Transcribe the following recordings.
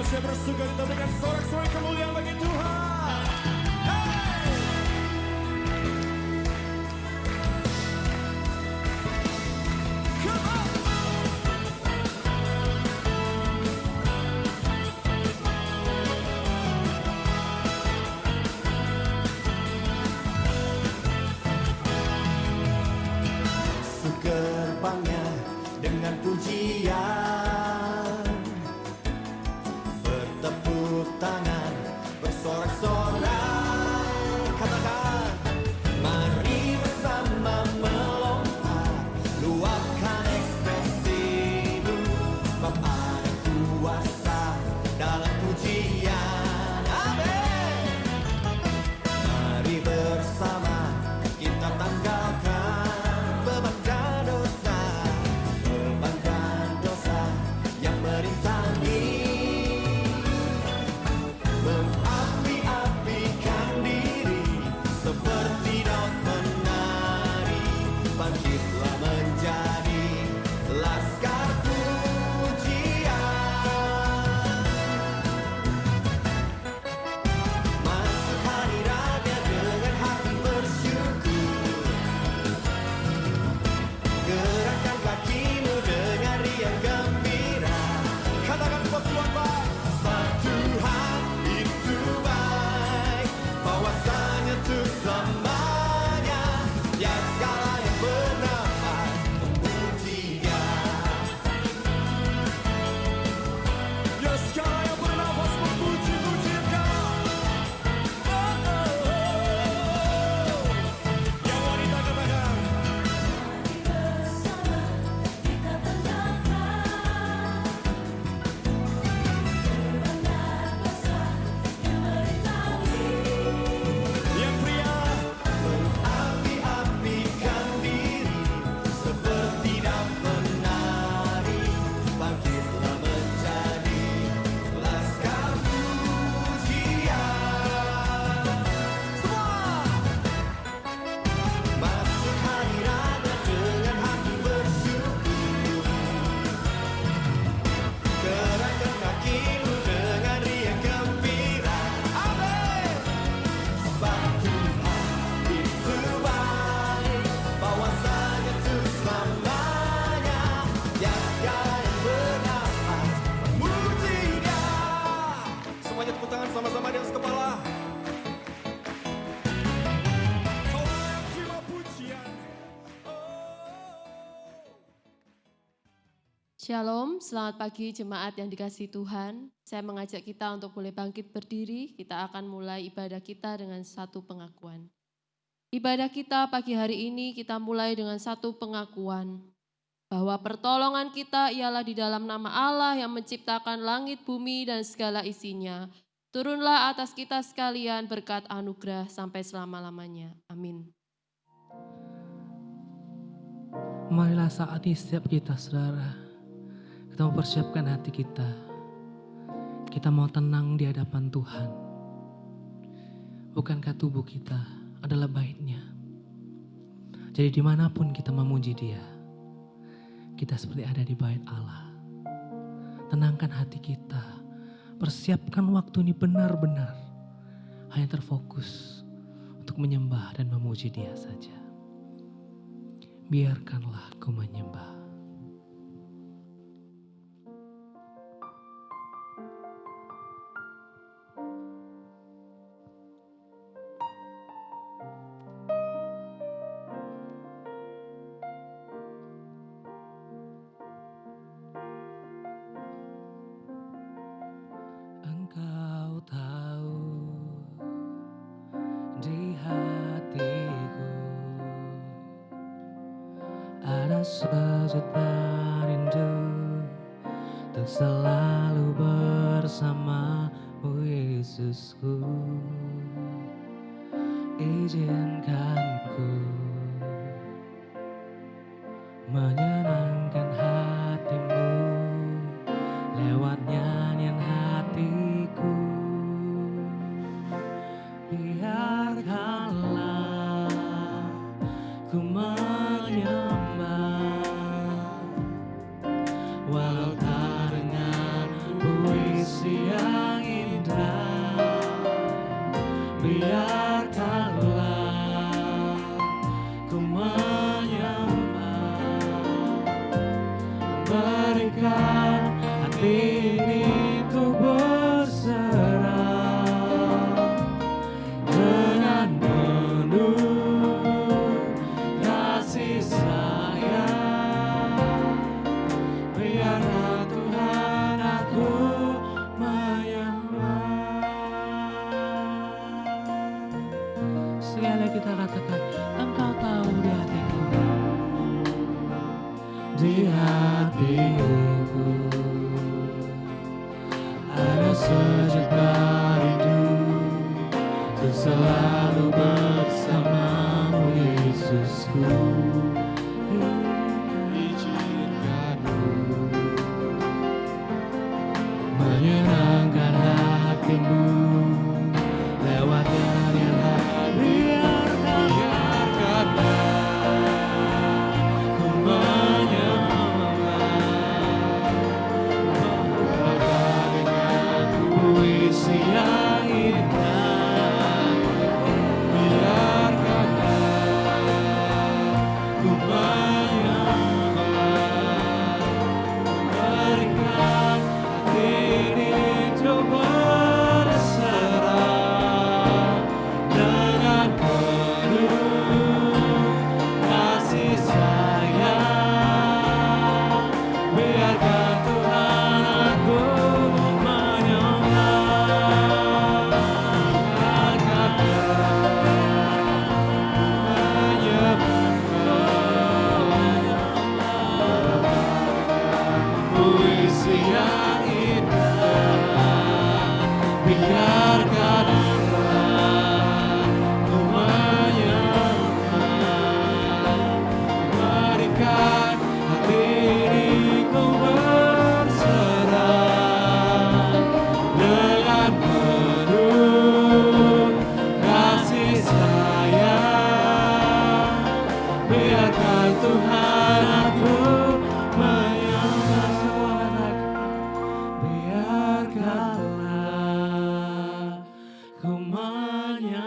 Saya bersyukur kita berikan sorak-sorai kemuliaan bagi Tuhan. Hey! Come on! Masuk gerbangnya dengan pujian, bertepuk tangan, bersorak-sorai, katakan, mari bersama melompat, luapkan ekspresimu, sebab ada kuasa dalam pujian. Amin. Mari bersama kita tanggalkan beban dan dosa, yang merintangi, mengapi-apikan diri seperti daun menari, bangkitlah menjadi laskar pujian. Masuk hadiratnya dengan hati bersyukur, gerakkan kakimu dengan riang gembira, katakan sebab Tuhan baik, sebab Tuhan itu baik, bahwasanya untuk selamanya, ya segala yang bernafas memuji Dia. Ya segala yang bernafas memuji-muji Dia. Oh, oh, oh. Yang wanita katakan, yang pria, mengapi-apikan diri seperti daun menari, bangkitlah menjadi laskar pujian. Semua masuk hadiratnya dengan hati bersyukur, gerakkan kakimu dengan riang gembira. Amin. Sebab Tuhan itu baik, bahwasanya untuk selamanya, ya segala yang bernafas memuji Dia. Semuanya tepuk tangan sama-sama di atas kepala. Kau layak terima pujian. Shalom, selamat pagi jemaat yang dikasihi Tuhan. Saya mengajak kita untuk boleh bangkit berdiri. Kita akan mulai ibadah kita dengan satu pengakuan. Ibadah kita pagi hari ini kita mulai dengan satu pengakuan bahwa pertolongan kita ialah di dalam nama Allah yang menciptakan langit, bumi, dan segala isinya. Turunlah atas kita sekalian berkat anugerah sampai selama-lamanya. Amin. Marilah saat ini setiap kita saudara, kita mau persiapkan hati kita. Kita mau tenang di hadapan Tuhan. Bukankah tubuh kita adalah baitnya? Jadi dimanapun kita memuji Dia, kita seperti ada di bait Allah. Tenangkan hati kita. Persiapkan waktu ini benar-benar hanya terfokus untuk menyembah dan memuji Dia saja. Biarkanlah ku menyembah. Engkau tahu di hatiku ada sejuta rindu untuk selalu bersamamu Yesusku. Izinkan ku menyenangkan hatimu lewat nyanyian hatiku. Biarkanlah ku menyembah walau tak dengan puisi Berikan hati ini ku berserah dengan penuh kasih sayang. Biarlah Tuhan aku menyembah. Sekali kita katakan, Engkau tahu di hatiku, di hatiku ada sejuta rindu untuk selalu bersamamu, Yesusku. Izinkanku menyenangkan hatimu lewat nyanyian. Biarkanlah ku menyembah dengan puisi yang indah. Biarkanlah ku menyembah, berikan hati ini untuk berserah dengan penuh kasih sayang. Biarkan Tuhan aku menyembah, puisi yang indah. Biarkanlah ku menyembah, berikan hati ini ku berserah dengan penuh kasih sayang. Biarkan Tuhan aku menyembah. Semua katakan, biarkanlah ku menyembah,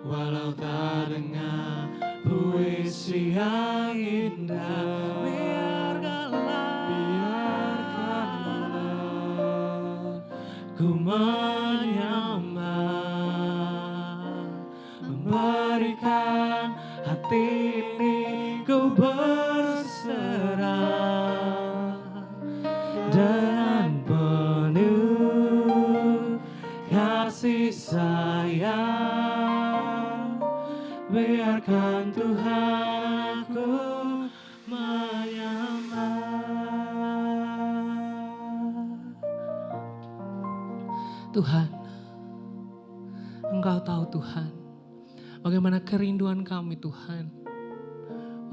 walau tak dengar puisi yang indah. Biarkanlah ku menyembah, memberikan hati ini ku berserah dengan penuh kasih sayang. Biarkan Tuhan aku menyembah. Tuhan, Engkau tahu Tuhan, bagaimana kerinduan kami Tuhan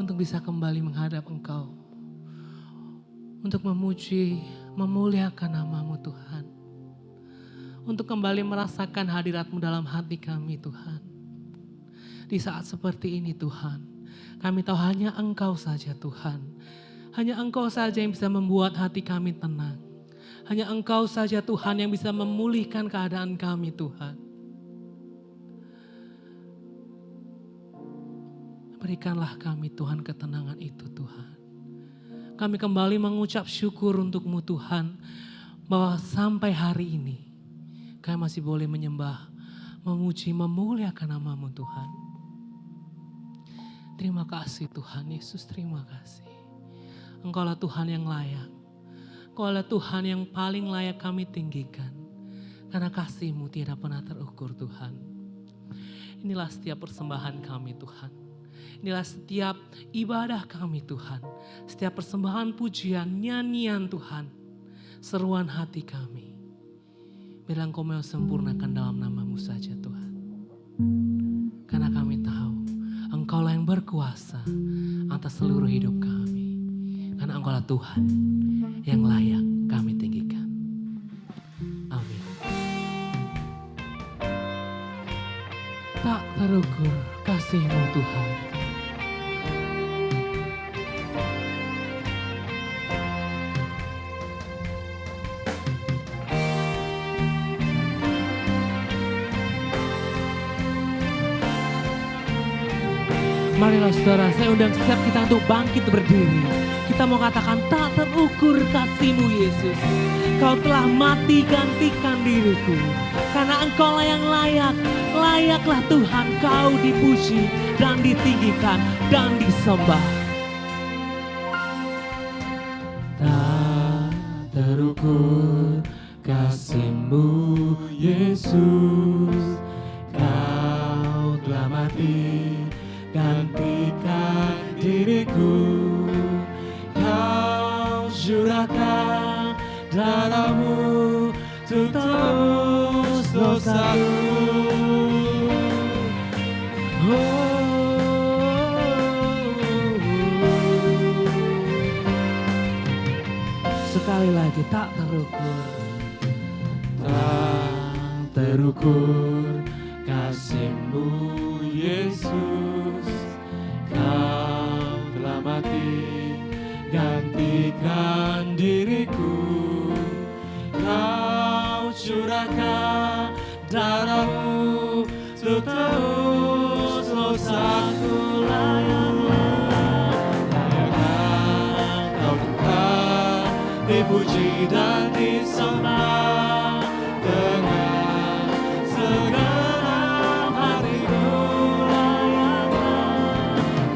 untuk bisa kembali menghadap Engkau, untuk memuji, memuliakan nama-Mu Tuhan, untuk kembali merasakan hadirat-Mu dalam hati kami Tuhan. Di saat seperti ini Tuhan, kami tahu hanya Engkau saja Tuhan, hanya Engkau saja yang bisa membuat hati kami tenang, hanya Engkau saja Tuhan yang bisa memulihkan keadaan kami Tuhan. Berikanlah kami Tuhan ketenangan itu Tuhan. Kami kembali mengucap syukur untuk-Mu Tuhan, bahwa sampai hari ini kami masih boleh menyembah, memuji, memuliakan nama-Mu Tuhan. Terima kasih Tuhan Yesus, terima kasih. Engkaulah Tuhan yang layak. Engkaulah Tuhan yang paling layak kami tinggikan. Karena kasih-Mu tidak pernah terukur Tuhan. Inilah setiap persembahan kami Tuhan. Inilah setiap ibadah kami Tuhan. Setiap persembahan pujian, nyanyian Tuhan. Seruan hati kami. Biar Engkau mau sempurnakan dalam nama-Mu saja Tuhan. Karena kami tahu Engkaulah yang berkuasa atas seluruh hidup kami. Karena Engkaulah Tuhan yang layak kami tinggikan. Amin. Tak terukur kasih-Mu Tuhan. Marilah saudara, saya undang setiap kita untuk bangkit berdiri. Kita mau katakan tak terukur kasih-Mu Yesus. Kau telah mati gantikan diriku. Karena Engkau lah yang layak. Layaklah Tuhan Kau dipuji dan ditinggikan dan disembah. Tak terukur kasih-Mu Yesus. Kau telah mati gantikan diriku. Kau curahkan darah-Mu untuk tebus dosaku. Sekali lagi, tak terukur. Tak terukur kasih-Mu Yesus. Kau telah mati gantikan diriku. Kau curahkan darah-Mu untuk tebus dosaku. Layaklah Kau Tuhan dipuji dan disembah dengan segenap hatiku.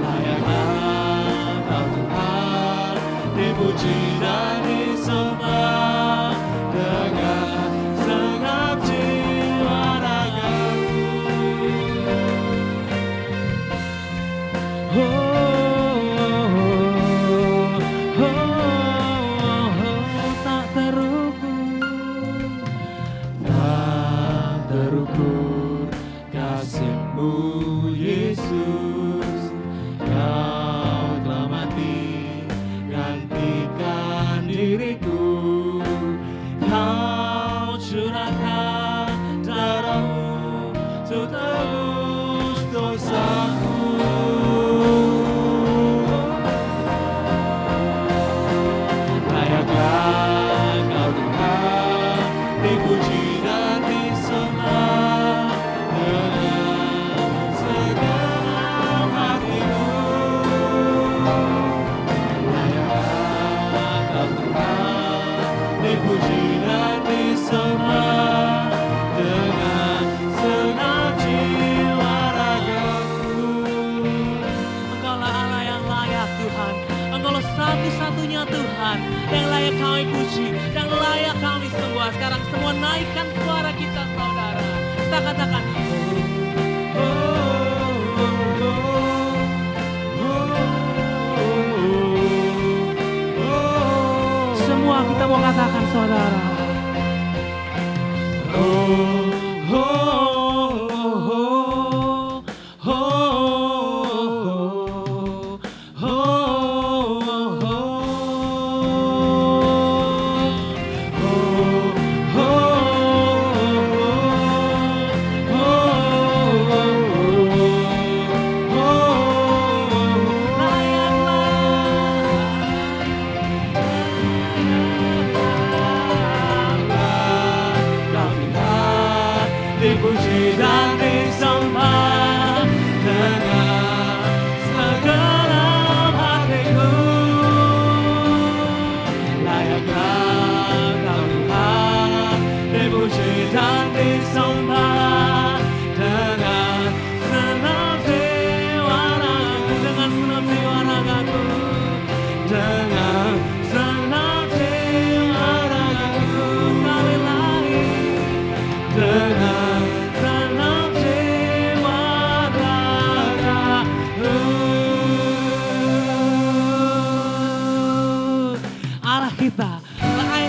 Layaklah Kau Tuhan dipuji dan disembah dengan segenap jiwa ragaku. Tak terukur, tak terukur kasih-Mu Yesus. Kau telah mati gantikan diriku. Kau curahkan darah-Mu untuk tebus dosaku. Layaklah Kau Tuhan dipuji dan disembah dengan segenap hatiku. Layaklah Kau Tuhan dipuji dan disembah dengan segenap jiwa ragaku. Engkaulah Allah yang layak Tuhan. Engkaulah satu-satunya Tuhan yang layak kami puji, yang layak kami sembah. Sekarang semua naikkan suara kita saudara. Kita katakan semua kita mau katakan saudara. Dipuji dan disembah dengan segenap hatiku. Layaklah Kau Tuhan dipuji dan disembah dengan segenap jiwa ragaku. Dengan segenap jiwa ragaku. Dengan segenap jiwa ragaku. Sekali lagi dengan kita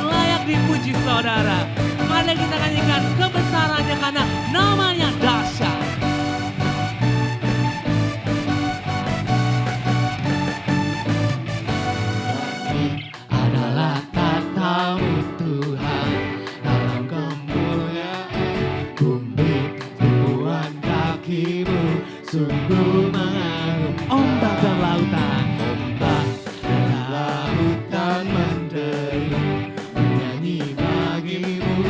layak dipuji saudara. Mari kita nyanyikan kebesarannya karena namanya dahsyat. Adalah tata-Mu Tuhan dalam kemuliaan bumi, tumbuhan kaki-Mu sungguh mengagum. Ombak dan lautan, ombak dan lautan menderu menyanyi bagi-Mu.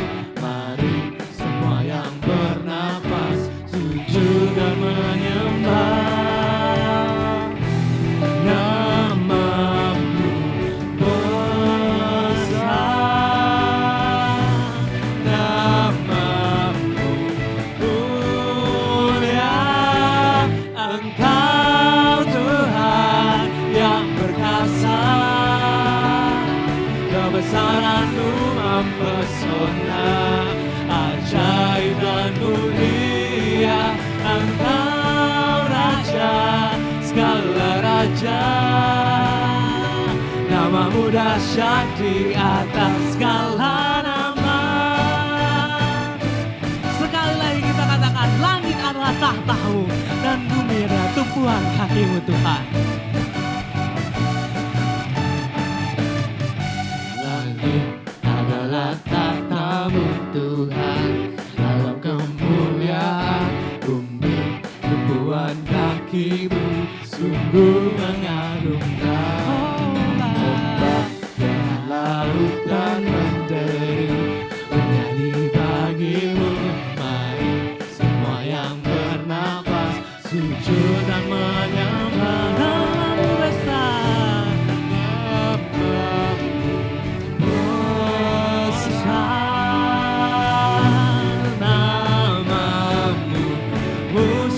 Mari semua yang bernafas berkasa, kebesaran-Mu mempesona, ajaib dan mulia, Engkau Raja, segala raja. Nama-Mu dahsyat di atas segala nama. Sekali lagi kita katakan, langit adalah tahta-Mu dan bumi adalah tumpuan kaki-Mu Tuhan. Langit adalah tahta-Mu Tuhan, dalam kemuliaan bumi tumpuan kaki-Mu, sungguh mengagumkan. Ombak dan laut dan menteri bernyanyi bagi-Mu. Mari semua yang bernafas sujud dan menyembah Nama-Mu besar.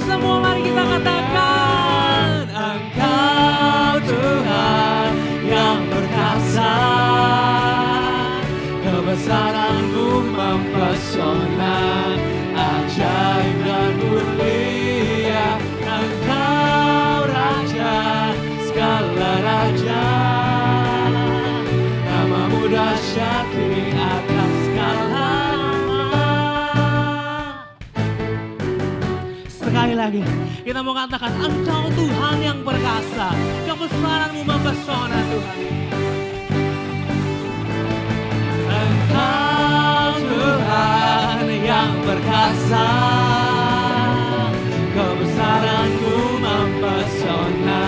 Semua mari kita katakan, Engkau Tuhan yang berkasa, kebesaran-Mu mempesona, ajaib dan mulia, Engkau Raja, segala raja. Nama-Mu dahsyat di atas segala nama. Sekali lagi kita mau katakan, Engkau Tuhan yang berkasa, kebesaran-Mu mempesona Tuhan. Engkau Tuhan yang berkasa, kebesaran-Mu mempesona,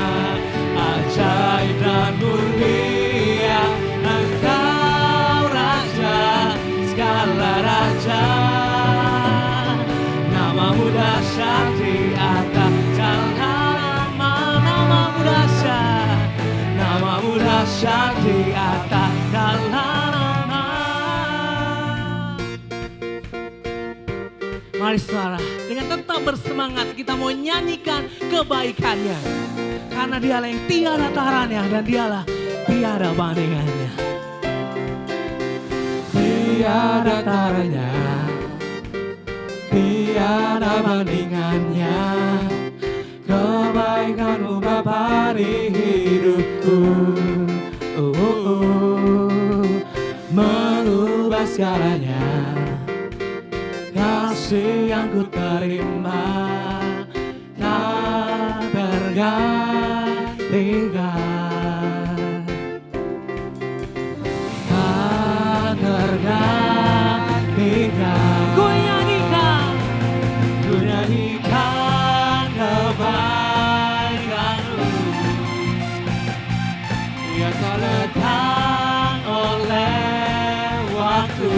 ajaib dan mulia, Engkau Raja, segala raja. Nama-Mu dahsyat di atas segala nama. Nama-Mu dahsyat, Nama-Mu dahsyat di atas segala nama. Mari saudara, dengan tetap bersemangat kita mau nyanyikan kebaikan-Nya, karena Dialah yang tiada taranya dan Dialah tiada bandingannya. Tiada taranya, tiada bandingannya, kebaikan-Mu Bapa di hidupku. Mengubah segalanya, kasih yang ku terima tak tergantikan, tak tergantikan. Ku nyanyikan kebaikan-Mu yang tak lekang oleh waktu,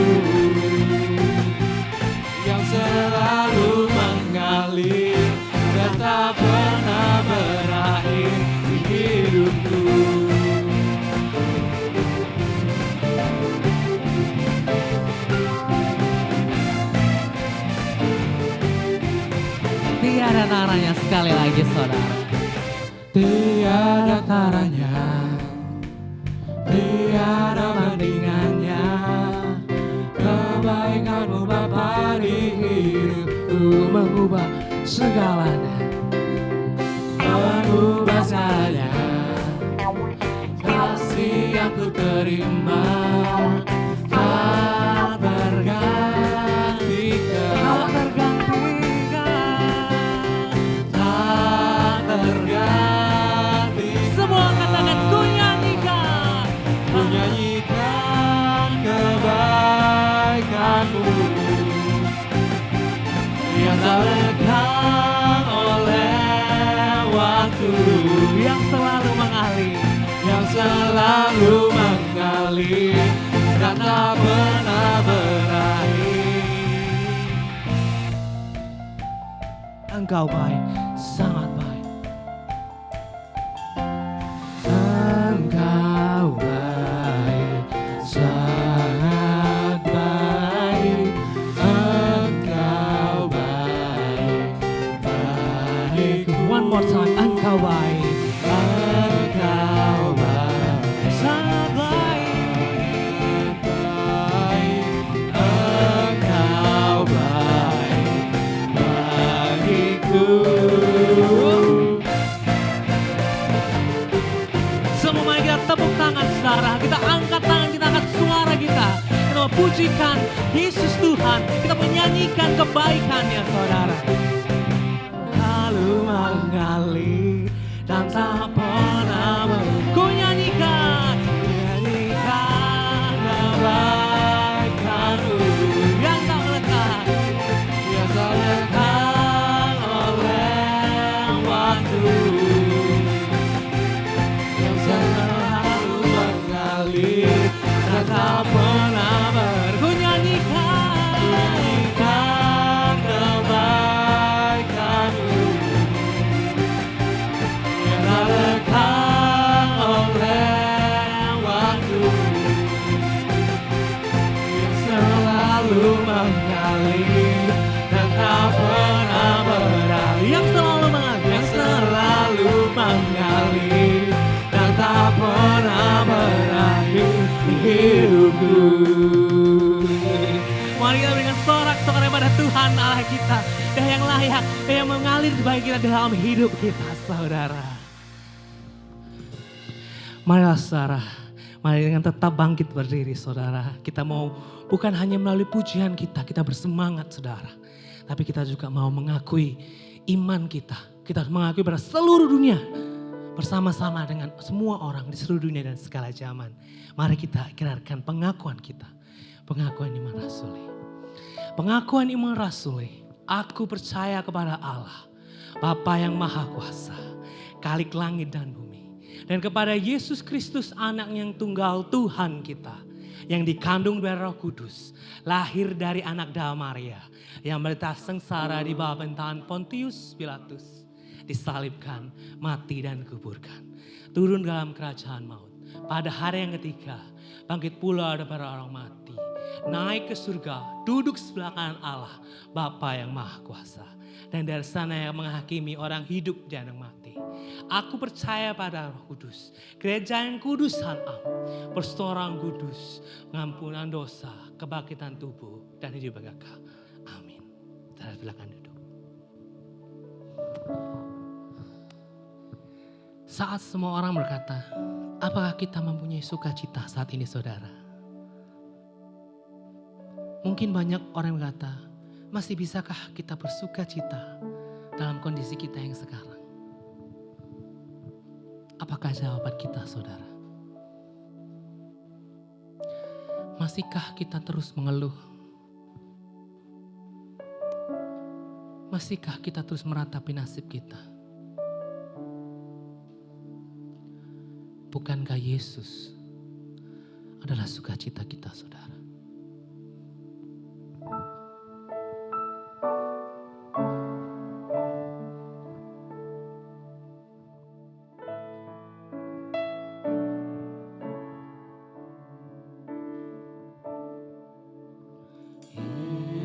yang selalu mengalir dan tak pernah berakhir di hidupku. Tiada taranya, sekali lagi saudara. Tiada taranya, tiada bandingannya, kebaikan-Mu Bapa di hidupku. Mengubah segalanya, mengubah segalanya, kasih yang ku terima tak tergantikan, tak tergantikan. Semua katakan, ku nyanyikan kebaikan-Mu yang tak lekang oleh waktu, yang selalu mengalir, yang selalu mengalir dan tak pernah berakhir. Engkau baik, sangat baik. Engkau baik, sangat baik. Engkau baik, baik. One more time, Engkau baik, Engkau baik. tepuk tangan saudara. Kita angkat tangan, kita angkat suara kita. Kita pujikan Yesus Tuhan. Kita menyanyikan kebaikannya saudara. Lalu mengalir dan tak pernah ku nyanyikan kebaikanmu yang tak lekat, yang tak lekat oleh waktu, yang selalu mengalir dan tak pernah ku nyanyikan kebaikanmu yang tak lekat oleh waktu, yang selalu mengalir dan tak pernah berakhir, yang selalu mengalir dan tak pernah berakhir di hidupku. Mari kita berikan sorak-sorai pada Tuhan Allah kita, yang layak, yang mengalir bagi kita dalam hidup kita saudara. Marilah saudara, mari dengan tetap bangkit berdiri saudara. Kita mau bukan hanya melalui pujian kita bersemangat saudara. Tapi kita juga mau mengakui iman kita. Kita mengakui pada seluruh dunia. Bersama-sama dengan semua orang di seluruh dunia dan segala zaman. Mari kita ikrarkan pengakuan kita. Pengakuan iman rasuli. Pengakuan iman rasuli. Aku percaya kepada Allah. Bapa yang maha kuasa. Khalik langit dan bumi. Dan kepada Yesus Kristus anak yang tunggal Tuhan kita. Yang dikandung dari Roh Kudus. Lahir dari anak Dao Maria. Yang menderita sengsara di bawah pemerintahan Pontius Pilatus. Disalibkan, mati dan kuburkan. Turun dalam kerajaan maut. Pada hari yang ketiga, bangkit pula daripada orang mati. Naik ke surga, duduk sebelah kanan Allah, Bapa yang maha kuasa. Dan dari sana yang menghakimi orang hidup dan yang mati. Aku percaya pada Roh Kudus, gereja yang kudus dan am, persetujuan kudus, pengampunan dosa, kebangkitan tubuh, dan hidup kekal. Amin. Silakan duduk. Saat semua orang berkata, apakah kita mempunyai sukacita saat ini saudara? Mungkin banyak orang yang berkata, masih bisakah kita bersukacita dalam kondisi kita yang sekarang? Apakah jawaban kita saudara? Masihkah kita terus mengeluh? Masihkah kita terus meratapi nasib kita? Bukankah Yesus adalah sukacita kita saudara?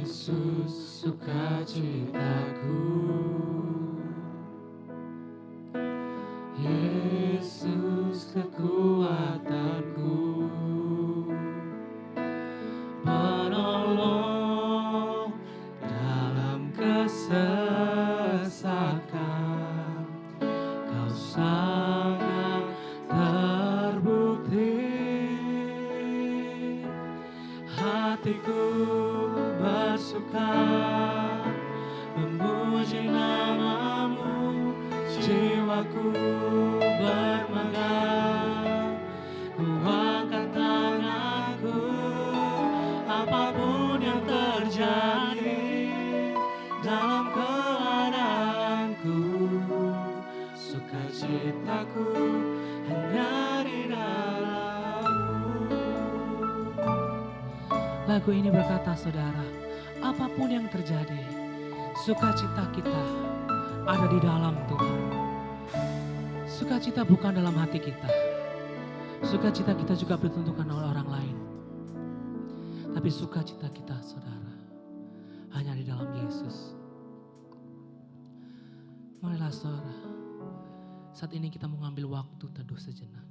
Yesus sukacitaku, Yesus kekuatanku, penolong dalam kesesakan, kau sangat terbukti, hatiku bersuka memuji namamu, jiwaku bermegah, ku angkat tanganku, apapun yang terjadi dalam keadaanku, sukacitaku hanya di dalammu. Lagu ini berkata saudara, apapun yang terjadi, sukacita kita ada di dalam Tuhan. Sukacita bukan dalam hati kita. Sukacita kita juga ditentukan oleh orang lain. Tapi sukacita kita saudara, hanya di dalam Yesus. Marilah saudara, saat ini kita mengambil waktu teduh sejenak.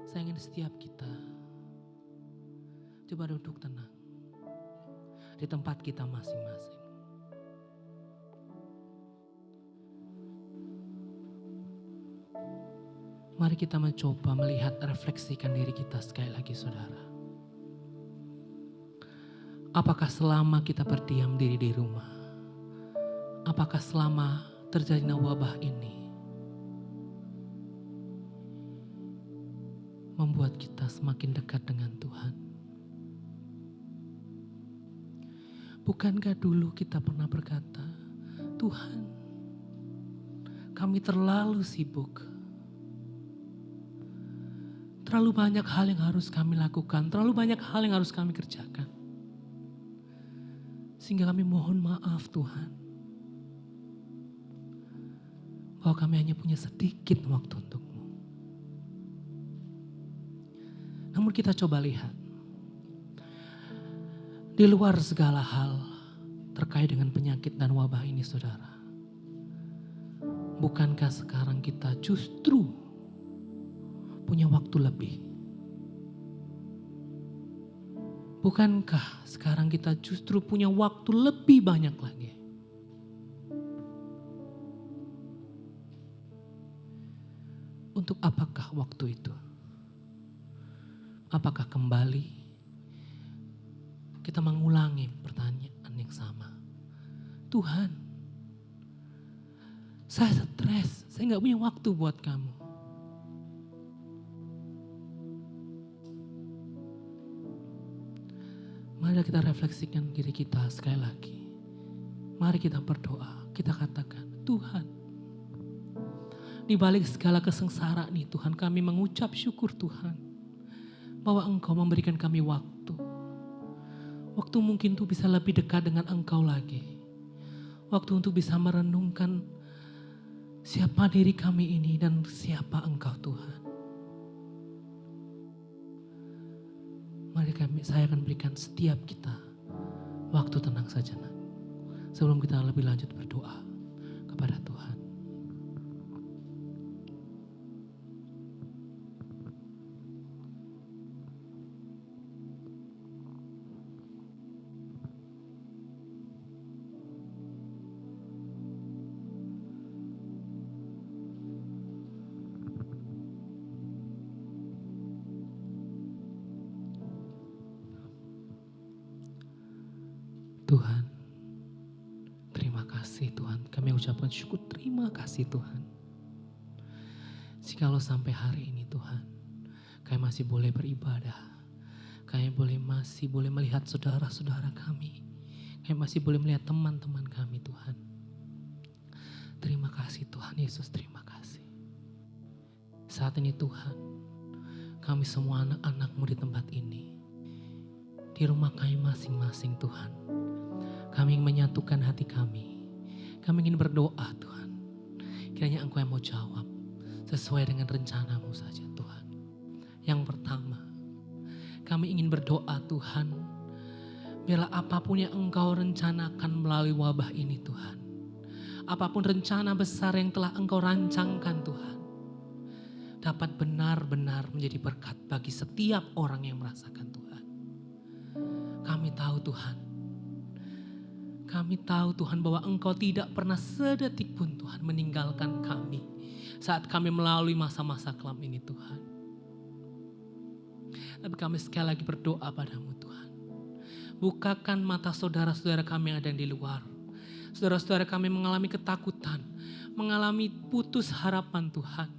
Saya ingin setiap kita coba duduk tenang di tempat kita masing-masing. Mari kita mencoba melihat, refleksikan diri kita sekali lagi saudara. Apakah selama kita berdiam diri di rumah, apakah selama terjadinya wabah ini membuat kita semakin dekat dengan Tuhan? Bukankah dulu kita pernah berkata, Tuhan, kami terlalu sibuk. Terlalu banyak hal yang harus kami lakukan, terlalu banyak hal yang harus kami kerjakan. Sehingga kami mohon maaf Tuhan, bahwa kami hanya punya sedikit waktu untuk-Mu. Namun kita coba lihat, di luar segala hal terkait dengan penyakit dan wabah ini saudara, bukankah sekarang kita justru punya waktu lebih? Bukankah sekarang kita justru punya waktu lebih banyak lagi? Untuk apakah waktu itu? Apakah kembali kita mengulangi pertanyaan yang sama? Tuhan, saya stres, saya gak punya waktu buat kamu. Mari kita refleksikan diri kita sekali lagi. Mari kita berdoa, kita katakan, Tuhan, di balik segala kesengsaraan ini Tuhan, kami mengucap syukur Tuhan, bahwa Engkau memberikan kami waktu. Waktu mungkin untuk bisa lebih dekat dengan Engkau lagi. Waktu untuk bisa merenungkan siapa diri kami ini dan siapa Engkau Tuhan. Mari saya akan berikan setiap kita waktu tenang sejenak. Sebelum kita lebih lanjut berdoa kepada Tuhan. Tuhan, terima kasih Tuhan. Kami ucapkan syukur, terima kasih Tuhan. Jikalau sampai hari ini Tuhan, kami masih boleh beribadah. Kami masih boleh melihat saudara-saudara kami. Kami masih boleh melihat teman-teman kami Tuhan. Terima kasih Tuhan Yesus, terima kasih. Saat ini Tuhan, kami semua anak-anak-Mu di tempat ini, di rumah kami masing-masing Tuhan, kami ingin menyatukan hati kami. Kami ingin berdoa Tuhan. Kiranya Engkau yang mau jawab sesuai dengan rencana-Mu saja Tuhan. Yang pertama, kami ingin berdoa Tuhan. Biarlah apapun yang Engkau rencanakan melalui wabah ini Tuhan. Apapun rencana besar yang telah Engkau rancangkan Tuhan, dapat benar-benar menjadi berkat bagi setiap orang yang merasakan Tuhan. Kami tahu Tuhan, kami tahu Tuhan bahwa Engkau tidak pernah sedetik pun Tuhan meninggalkan kami saat kami melalui masa-masa kelam ini Tuhan. Tapi kami sekali lagi berdoa padamu Tuhan. Bukakan mata saudara-saudara kami yang ada di luar. Saudara-saudara kami mengalami ketakutan, mengalami putus harapan Tuhan.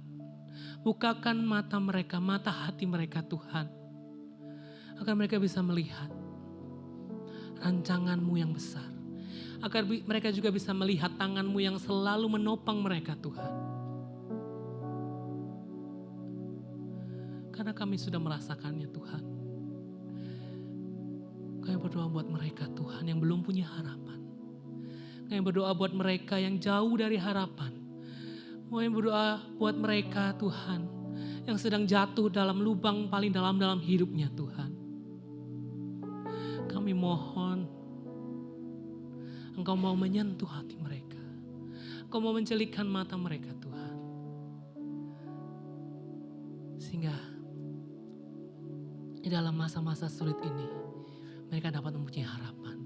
Bukakan mata mereka, mata hati mereka Tuhan. Agar mereka bisa melihat rancangan-Mu yang besar. Agar mereka juga bisa melihat tangan-Mu yang selalu menopang mereka Tuhan. Karena kami sudah merasakannya Tuhan. Kami berdoa buat mereka Tuhan yang belum punya harapan. Kami berdoa buat mereka yang jauh dari harapan. Kami berdoa buat mereka Tuhan yang sedang jatuh dalam lubang paling dalam hidupnya Tuhan. Kami mohon Engkau mau menyentuh hati mereka. Engkau mau mencelikkan mata mereka Tuhan. Sehingga di dalam masa-masa sulit ini, mereka dapat mempunyai harapan.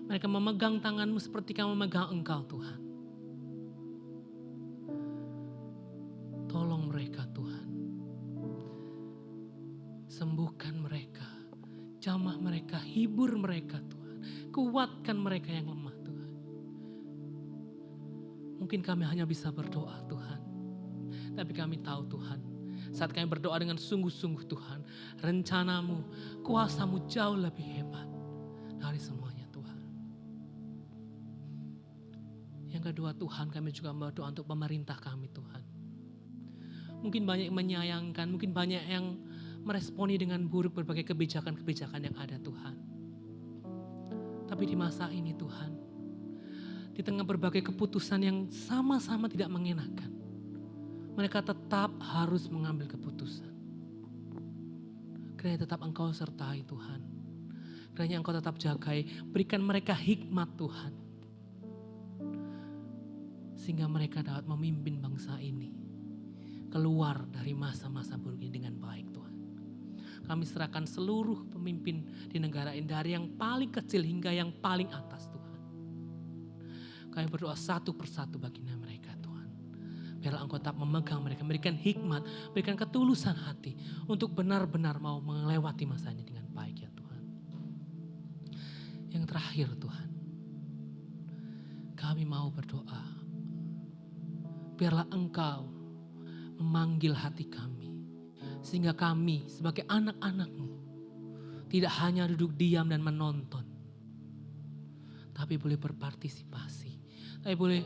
Mereka memegang tangan-Mu seperti kami memegang Engkau Tuhan. Tolong mereka Tuhan. Sembuhkan mereka, jamah mereka, hibur mereka Tuhan. Kuatkan mereka yang lemah Tuhan. Mungkin kami hanya bisa berdoa Tuhan. Tapi kami tahu Tuhan, saat kami berdoa dengan sungguh-sungguh Tuhan, rencanamu, kuasamu jauh lebih hebat dari semuanya Tuhan. Yang kedua Tuhan, kami juga berdoa untuk pemerintah kami Tuhan. Mungkin banyak yang menyayangkan, mungkin banyak yang meresponi dengan buruk berbagai kebijakan-kebijakan yang ada Tuhan. Tapi di masa ini Tuhan, di tengah berbagai keputusan yang sama-sama tidak mengenakan, mereka tetap harus mengambil keputusan. Kiranya tetap Engkau sertai Tuhan. Kiranya Engkau tetap jagai, berikan mereka hikmat Tuhan. Sehingga mereka dapat memimpin bangsa ini keluar dari masa-masa buruk ini dengan baik Tuhan. Kami serahkan seluruh pemimpin di negara ini dari yang paling kecil hingga yang paling atas Tuhan. Kami berdoa satu persatu baginda mereka Tuhan. Biarlah Engkau tetap memegang mereka, berikan hikmat, berikan ketulusan hati untuk benar-benar mau melewati masa ini dengan baik ya Tuhan. Yang terakhir Tuhan, kami mau berdoa. Biarlah Engkau memanggil hati kami. Sehingga kami sebagai anak-anak-Mu tidak hanya duduk diam dan menonton. Tapi boleh berpartisipasi. Tapi boleh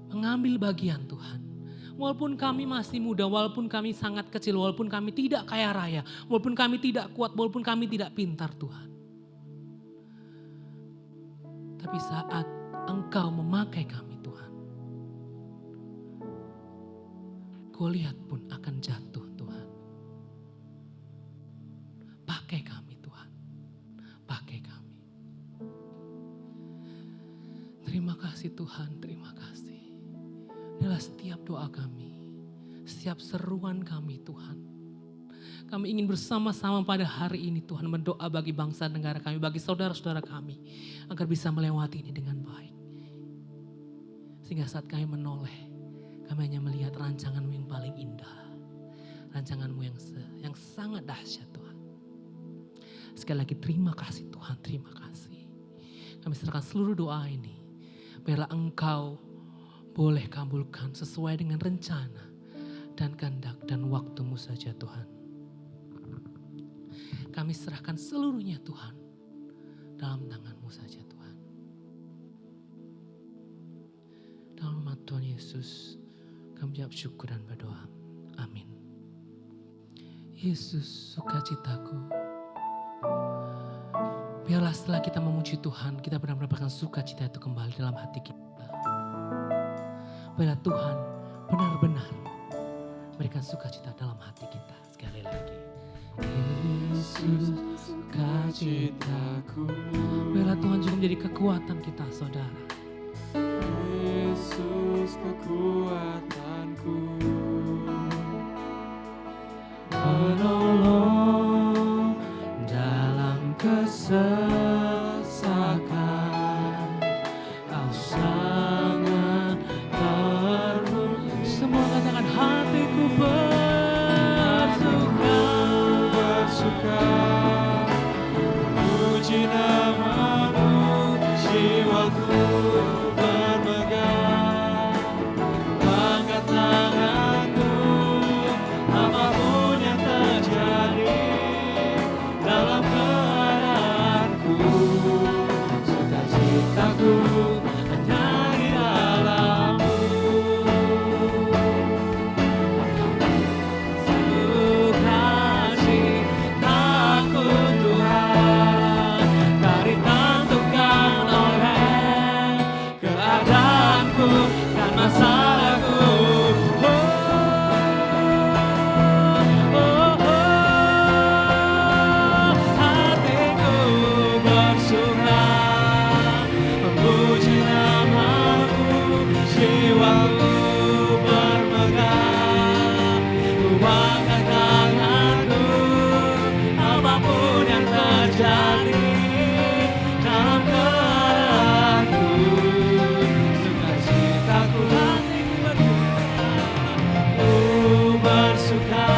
mengambil bagian Tuhan. Walaupun kami masih muda, walaupun kami sangat kecil, walaupun kami tidak kaya raya, walaupun kami tidak kuat, walaupun kami tidak pintar Tuhan. Tapi saat Engkau memakai kami Tuhan, Goliat pun akan jatuh Tuhan. Pakai kami Tuhan, pakai kami. Terima kasih Tuhan, terima kasih. Inilah setiap doa kami, setiap seruan kami Tuhan. Kami ingin bersama-sama pada hari ini Tuhan berdoa bagi bangsa negara kami, bagi saudara-saudara kami. Agar bisa melewati ini dengan baik. Sehingga saat kami menoleh, kami hanya melihat rancangan-Mu yang paling indah. Rancangan-Mu yang sangat dahsyat Tuhan. Sekali lagi terima kasih Tuhan, terima kasih. Kami serahkan seluruh doa ini. Biarlah Engkau boleh kabulkan sesuai dengan rencana dan kehendak dan waktu-Mu saja Tuhan. Kami serahkan seluruhnya Tuhan dalam tangan-Mu saja Tuhan. Dalam nama Tuhan Yesus, kami jawab syukur dan berdoa. Amin. Yesus, sukacitaku. Biarlah setelah kita memuji Tuhan, kita benar-benar mendapatkan sukacita itu kembali dalam hati kita. Biarlah Tuhan benar-benar berikan sukacita dalam hati kita. Sekali lagi. Yesus, sukacitaku. Biarlah Tuhan juga menjadi kekuatan kita, saudara. Yesus kekuatanku, penolong dalam kesesakan. Kau sangat terhormat. Semua katakan hatiku bersuka, puji nama-Mu, jiwaku bermegah, angkat tanganku, apapun yang terjadi dalam keadaanku, sukacitaku hanya di dalam-Mu. Sukacitaku Tuhan, tak ditentukan oleh keadaanku dan masalahku. Hatiku bersuka, memuji nama-Mu, jiwaku bermegah, ku angkat tanganku, apapun yang terjadi dalam keadaanku, sukacitaku hatiku bersuka,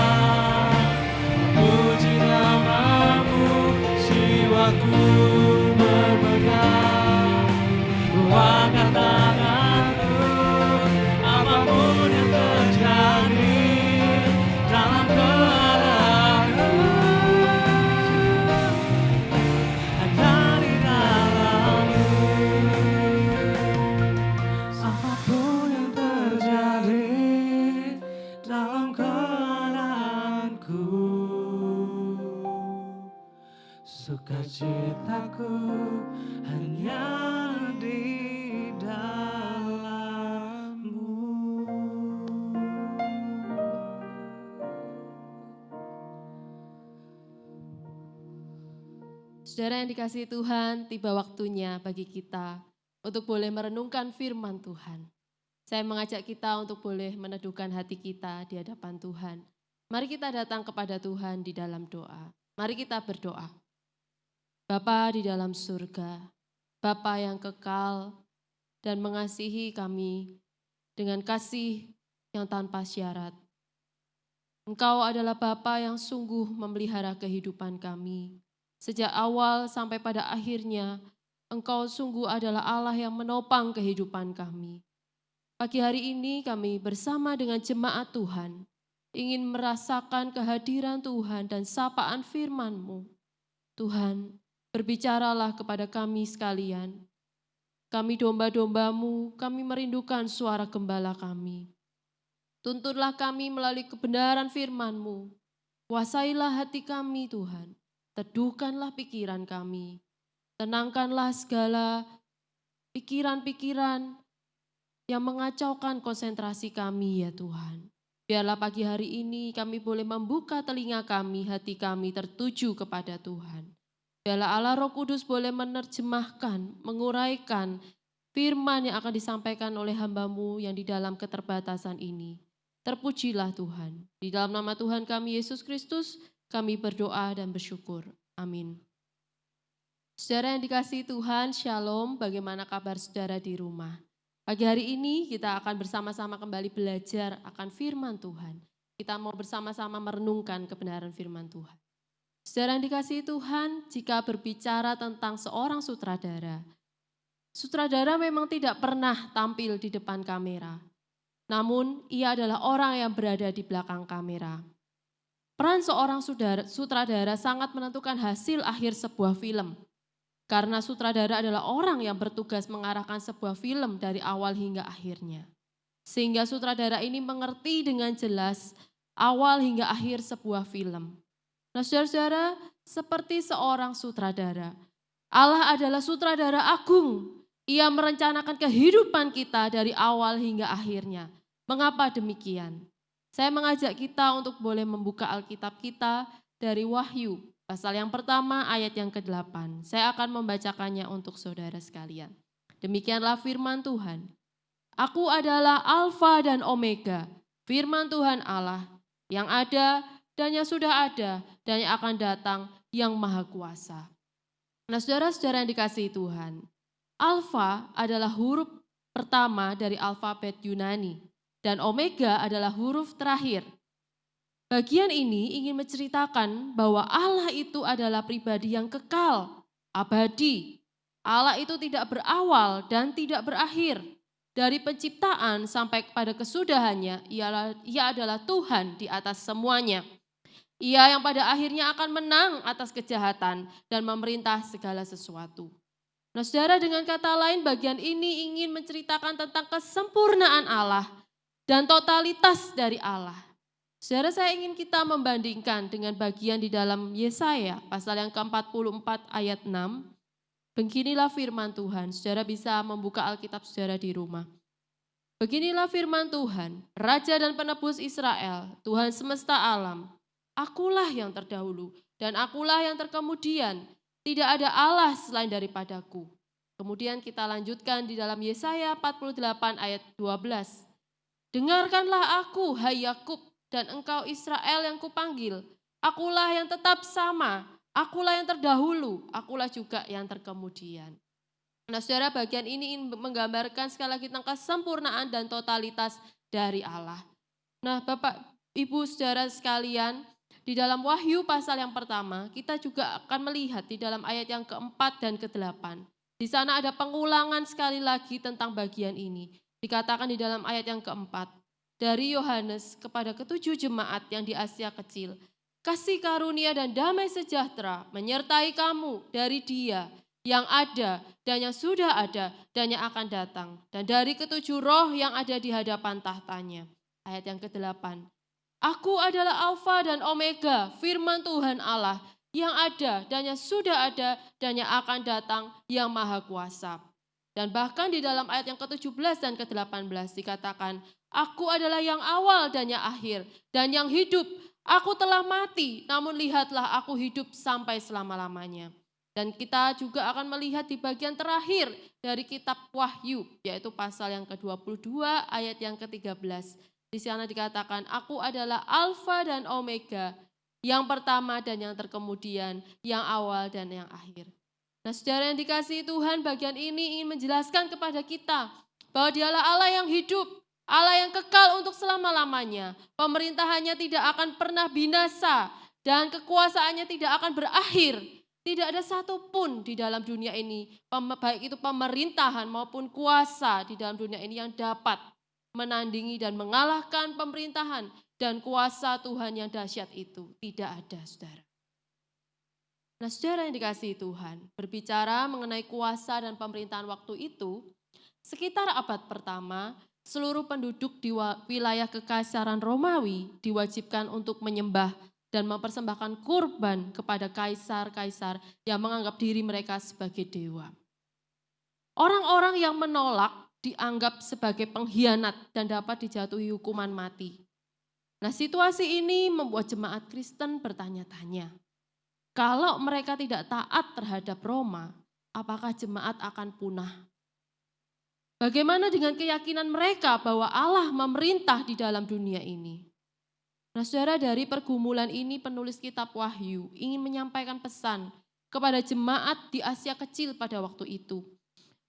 puji sukacitaku, sukacitaku hanya di dalam-Mu. Saudara yang dikasihi Tuhan, tiba waktunya bagi kita untuk boleh merenungkan firman Tuhan. Saya mengajak kita untuk boleh meneduhkan hati kita di hadapan Tuhan. Mari kita datang kepada Tuhan di dalam doa. Mari kita berdoa. Bapa di dalam surga, Bapa yang kekal dan mengasihi kami dengan kasih yang tanpa syarat. Engkau adalah Bapa yang sungguh memelihara kehidupan kami. Sejak awal sampai pada akhirnya, Engkau sungguh adalah Allah yang menopang kehidupan kami. Pagi hari ini kami bersama dengan jemaat Tuhan, ingin merasakan kehadiran Tuhan dan sapaan firman-Mu. Tuhan, berbicaralah kepada kami sekalian. Kami domba-domba-Mu, kami merindukan suara gembala kami. Tuntunlah kami melalui kebenaran firman-Mu. Kuasailah hati kami Tuhan. Teduhkanlah pikiran kami, tenangkanlah segala pikiran-pikiran yang mengacaukan konsentrasi kami ya Tuhan. Biarlah pagi hari ini kami boleh membuka telinga kami, hati kami tertuju kepada Tuhan. Biarlah Allah Roh Kudus boleh menerjemahkan, menguraikan firman yang akan disampaikan oleh hamba-Mu yang di dalam keterbatasan ini. Terpujilah Tuhan. Di dalam nama Tuhan kami Yesus Kristus, kami berdoa dan bersyukur. Amin. Saudara yang dikasihi Tuhan, Shalom. Bagaimana kabar saudara di rumah? Pagi hari ini kita akan bersama-sama kembali belajar akan firman Tuhan. Kita mau bersama-sama merenungkan kebenaran firman Tuhan. Saudara yang dikasihi Tuhan, jika berbicara tentang seorang sutradara, sutradara memang tidak pernah tampil di depan kamera. Namun ia adalah orang yang berada di belakang kamera. Peran seorang sutradara sangat menentukan hasil akhir sebuah film. Karena sutradara adalah orang yang bertugas mengarahkan sebuah film dari awal hingga akhirnya. Sehingga sutradara ini mengerti dengan jelas awal hingga akhir sebuah film. Nah saudara-saudara, seperti seorang sutradara, Allah adalah sutradara agung. Ia merencanakan kehidupan kita dari awal hingga akhirnya. Mengapa demikian? Saya mengajak kita untuk boleh membuka Alkitab kita dari Wahyu, pasal yang pertama ayat yang ke-8. Saya akan membacakannya untuk saudara sekalian. Demikianlah firman Tuhan. Aku adalah Alfa dan Omega, firman Tuhan Allah, yang ada dan yang sudah ada dan yang akan datang, yang maha kuasa. Nah saudara-saudara yang dikasihi Tuhan, Alfa adalah huruf pertama dari alfabet Yunani. Dan Omega adalah huruf terakhir. Bagian ini ingin menceritakan bahwa Allah itu adalah pribadi yang kekal, abadi. Allah itu tidak berawal dan tidak berakhir. Dari penciptaan sampai kepada kesudahannya, ia adalah Tuhan di atas semuanya. Ia yang pada akhirnya akan menang atas kejahatan dan memerintah segala sesuatu. Nah saudara, dengan kata lain bagian ini ingin menceritakan tentang kesempurnaan Allah dan totalitas dari Allah. Saudara, saya ingin kita membandingkan dengan bagian di dalam Yesaya pasal yang ke-44 ayat 6. Beginilah firman Tuhan. Saudara bisa membuka Alkitab saudara di rumah. Beginilah firman Tuhan, Raja dan Penebus Israel, Tuhan semesta alam. Akulah yang terdahulu dan akulah yang terkemudian. Tidak ada Allah selain daripadaku. Kemudian kita lanjutkan di dalam Yesaya 48 ayat 12. Dengarkanlah aku, hai Yakub, dan engkau Israel yang kupanggil. Akulah yang tetap sama, akulah yang terdahulu, akulah juga yang terkemudian. Nah saudara, bagian ini ingin menggambarkan sekali lagi tentang kesempurnaan dan totalitas dari Allah. Nah Bapak, Ibu, saudara sekalian, di dalam Wahyu pasal yang pertama, kita juga akan melihat di dalam ayat yang ke-4 dan ke-8. Di sana ada pengulangan sekali lagi tentang bagian ini. Dikatakan di dalam ayat yang ke-4, dari Yohanes kepada ketujuh jemaat yang di Asia Kecil, kasih karunia dan damai sejahtera menyertai kamu dari Dia yang ada dan yang sudah ada dan yang akan datang, dan dari ketujuh roh yang ada di hadapan tahtanya. Ayat yang ke-8, Aku adalah Alfa dan Omega, firman Tuhan Allah, yang ada dan yang sudah ada dan yang akan datang, yang maha kuasa. Dan bahkan di dalam ayat yang ke-17 dan ke-18 dikatakan, aku adalah yang awal dan yang akhir, dan yang hidup. Aku telah mati, namun lihatlah aku hidup sampai selama-lamanya. Dan kita juga akan melihat di bagian terakhir dari kitab Wahyu, yaitu pasal yang ke-22 ayat yang ke-13. Di sana dikatakan, aku adalah Alfa dan Omega, yang pertama dan yang terkemudian, yang awal dan yang akhir. Nah, saudara yang dikasihi Tuhan, bagian ini ingin menjelaskan kepada kita bahwa Dialah Allah yang hidup, Allah yang kekal untuk selama-lamanya. Pemerintahannya tidak akan pernah binasa dan kekuasaannya tidak akan berakhir. Tidak ada satupun di dalam dunia ini, baik itu pemerintahan maupun kuasa di dalam dunia ini yang dapat menandingi dan mengalahkan pemerintahan dan kuasa Tuhan yang dahsyat itu. Tidak ada, saudara. Nah, saudara yang dikasihi Tuhan, berbicara mengenai kuasa dan pemerintahan waktu itu, sekitar abad pertama, seluruh penduduk di wilayah kekaisaran Romawi diwajibkan untuk menyembah dan mempersembahkan kurban kepada kaisar-kaisar yang menganggap diri mereka sebagai dewa. Orang-orang yang menolak dianggap sebagai pengkhianat dan dapat dijatuhi hukuman mati. Nah, situasi ini membuat jemaat Kristen bertanya-tanya, kalau mereka tidak taat terhadap Roma, apakah jemaat akan punah? Bagaimana dengan keyakinan mereka bahwa Allah memerintah di dalam dunia ini? Nah, saudara, dari pergumulan ini penulis kitab Wahyu ingin menyampaikan pesan kepada jemaat di Asia Kecil pada waktu itu.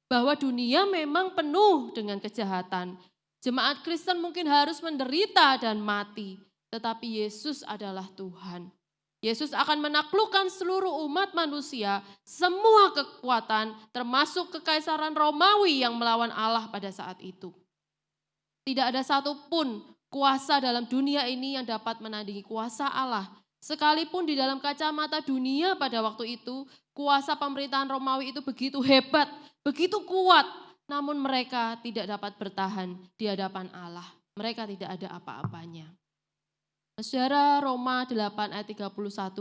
Bahwa dunia memang penuh dengan kejahatan. Jemaat Kristen mungkin harus menderita dan mati. Tetapi Yesus adalah Tuhan. Yesus akan menaklukkan seluruh umat manusia, semua kekuatan termasuk kekaisaran Romawi yang melawan Allah pada saat itu. Tidak ada satupun kuasa dalam dunia ini yang dapat menandingi kuasa Allah. Sekalipun di dalam kacamata dunia pada waktu itu, kuasa pemerintahan Romawi itu begitu hebat, begitu kuat, namun mereka tidak dapat bertahan di hadapan Allah. Mereka tidak ada apa-apanya. Saudara, Roma 8 ayat 31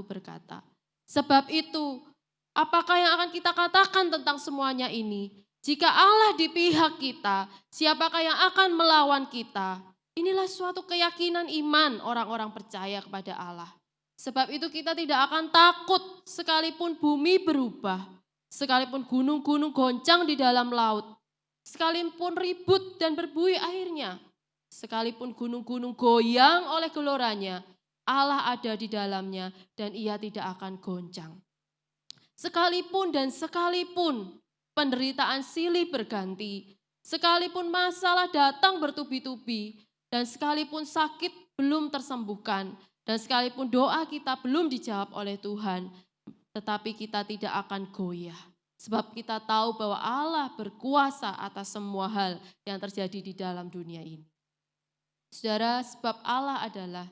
berkata, sebab itu, apakah yang akan kita katakan tentang semuanya ini? Jika Allah di pihak kita, siapakah yang akan melawan kita? Inilah suatu keyakinan iman orang-orang percaya kepada Allah. Sebab itu kita tidak akan takut sekalipun bumi berubah, sekalipun gunung-gunung goncang di dalam laut, sekalipun ribut dan berbuih airnya. Sekalipun gunung-gunung goyang oleh geloranya, Allah ada di dalamnya dan ia tidak akan goncang. Sekalipun penderitaan silih berganti, sekalipun masalah datang bertubi-tubi, dan sekalipun sakit belum tersembuhkan, dan sekalipun doa kita belum dijawab oleh Tuhan, tetapi kita tidak akan goyah. Sebab kita tahu bahwa Allah berkuasa atas semua hal yang terjadi di dalam dunia ini. Saudara, sebab Allah adalah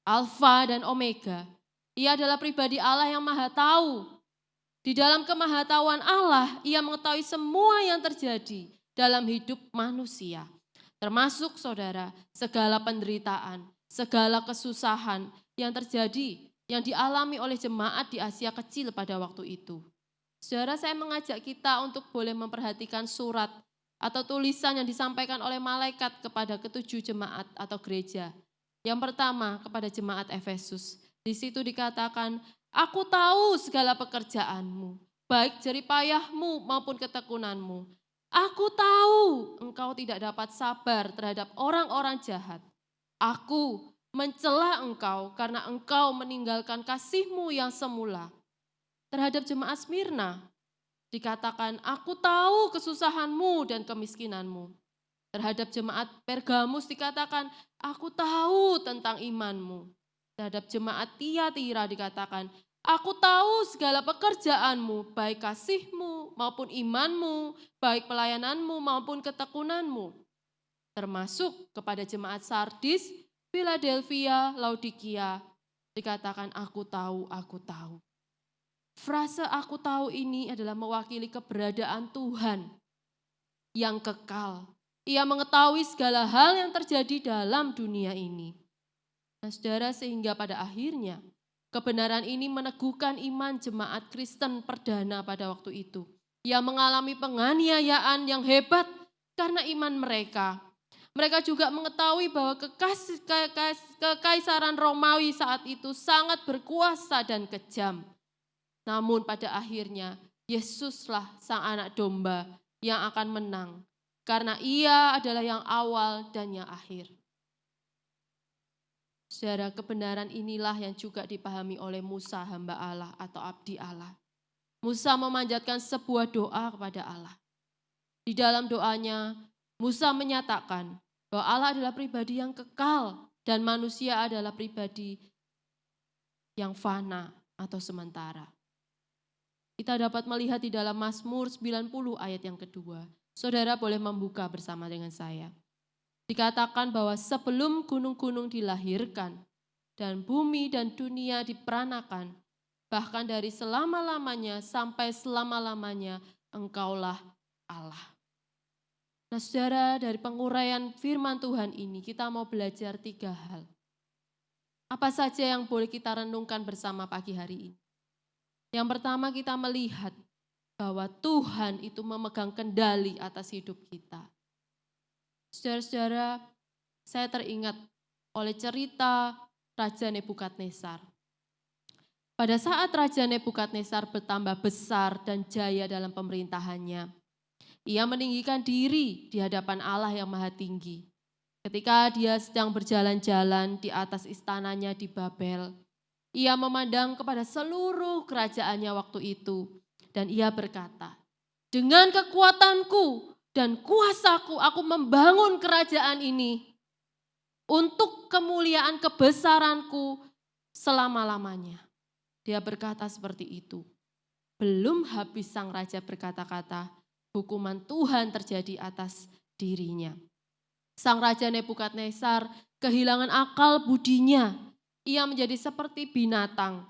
Alfa dan Omega. Ia adalah pribadi Allah yang maha tahu. Di dalam kemahatauan Allah, ia mengetahui semua yang terjadi dalam hidup manusia. Termasuk saudara, segala penderitaan, segala kesusahan yang terjadi, yang dialami oleh jemaat di Asia Kecil pada waktu itu. Saudara, saya mengajak kita untuk boleh memperhatikan surat atau tulisan yang disampaikan oleh malaikat kepada ketujuh jemaat atau gereja. Yang pertama kepada jemaat Efesus. Di situ dikatakan, aku tahu segala pekerjaanmu, baik jeripayahmu maupun ketekunanmu. Aku tahu engkau tidak dapat sabar terhadap orang-orang jahat. Aku mencela engkau karena engkau meninggalkan kasihmu yang semula. Terhadap jemaat Smyrna, dikatakan, aku tahu kesusahanmu dan kemiskinanmu. Terhadap jemaat Pergamus dikatakan, aku tahu tentang imanmu. Terhadap jemaat Tiatira dikatakan, aku tahu segala pekerjaanmu, baik kasihmu maupun imanmu, baik pelayananmu maupun ketekunanmu. Termasuk kepada jemaat Sardis, Philadelphia, Laodikia, dikatakan, aku tahu, aku tahu. Frase aku tahu ini adalah mewakili keberadaan Tuhan yang kekal. Ia mengetahui segala hal yang terjadi dalam dunia ini. Nah, Nah, saudara, sehingga pada akhirnya kebenaran ini meneguhkan iman jemaat Kristen perdana pada waktu itu, yang mengalami penganiayaan yang hebat karena iman mereka. Mereka juga mengetahui bahwa kekaisaran Romawi saat itu sangat berkuasa dan kejam. Namun pada akhirnya Yesuslah sang anak domba yang akan menang, karena ia adalah yang awal dan yang akhir. Saudara, kebenaran inilah yang juga dipahami oleh Musa, hamba Allah atau abdi Allah. Musa memanjatkan sebuah doa kepada Allah. Di dalam doanya, Musa menyatakan bahwa Allah adalah pribadi yang kekal dan manusia adalah pribadi yang fana atau sementara. Kita dapat melihat di dalam Mazmur 90 ayat yang kedua. Saudara boleh membuka bersama dengan saya. Dikatakan bahwa sebelum gunung-gunung dilahirkan dan bumi dan dunia diperanakan, bahkan dari selama-lamanya sampai selama-lamanya Engkaulah Allah. Nah, saudara, dari penguraian firman Tuhan ini kita mau belajar 3 hal. Apa saja yang boleh kita renungkan bersama pagi hari ini? Yang pertama, kita melihat bahwa Tuhan itu memegang kendali atas hidup kita. Saudara-saudara, saya teringat oleh cerita Raja Nebukadnezar. Pada saat Raja Nebukadnezar bertambah besar dan jaya dalam pemerintahannya, ia meninggikan diri di hadapan Allah yang Maha Tinggi. Ketika dia sedang berjalan-jalan di atas istananya di Babel, ia memandang kepada seluruh kerajaannya waktu itu, dan ia berkata, "Dengan kekuatanku dan kuasaku aku membangun kerajaan ini untuk kemuliaan kebesaranku selama-lamanya." Dia berkata seperti itu. Belum habis sang raja berkata-kata, hukuman Tuhan terjadi atas dirinya. Sang raja Nebukadnezar kehilangan akal budinya. Ia menjadi seperti binatang.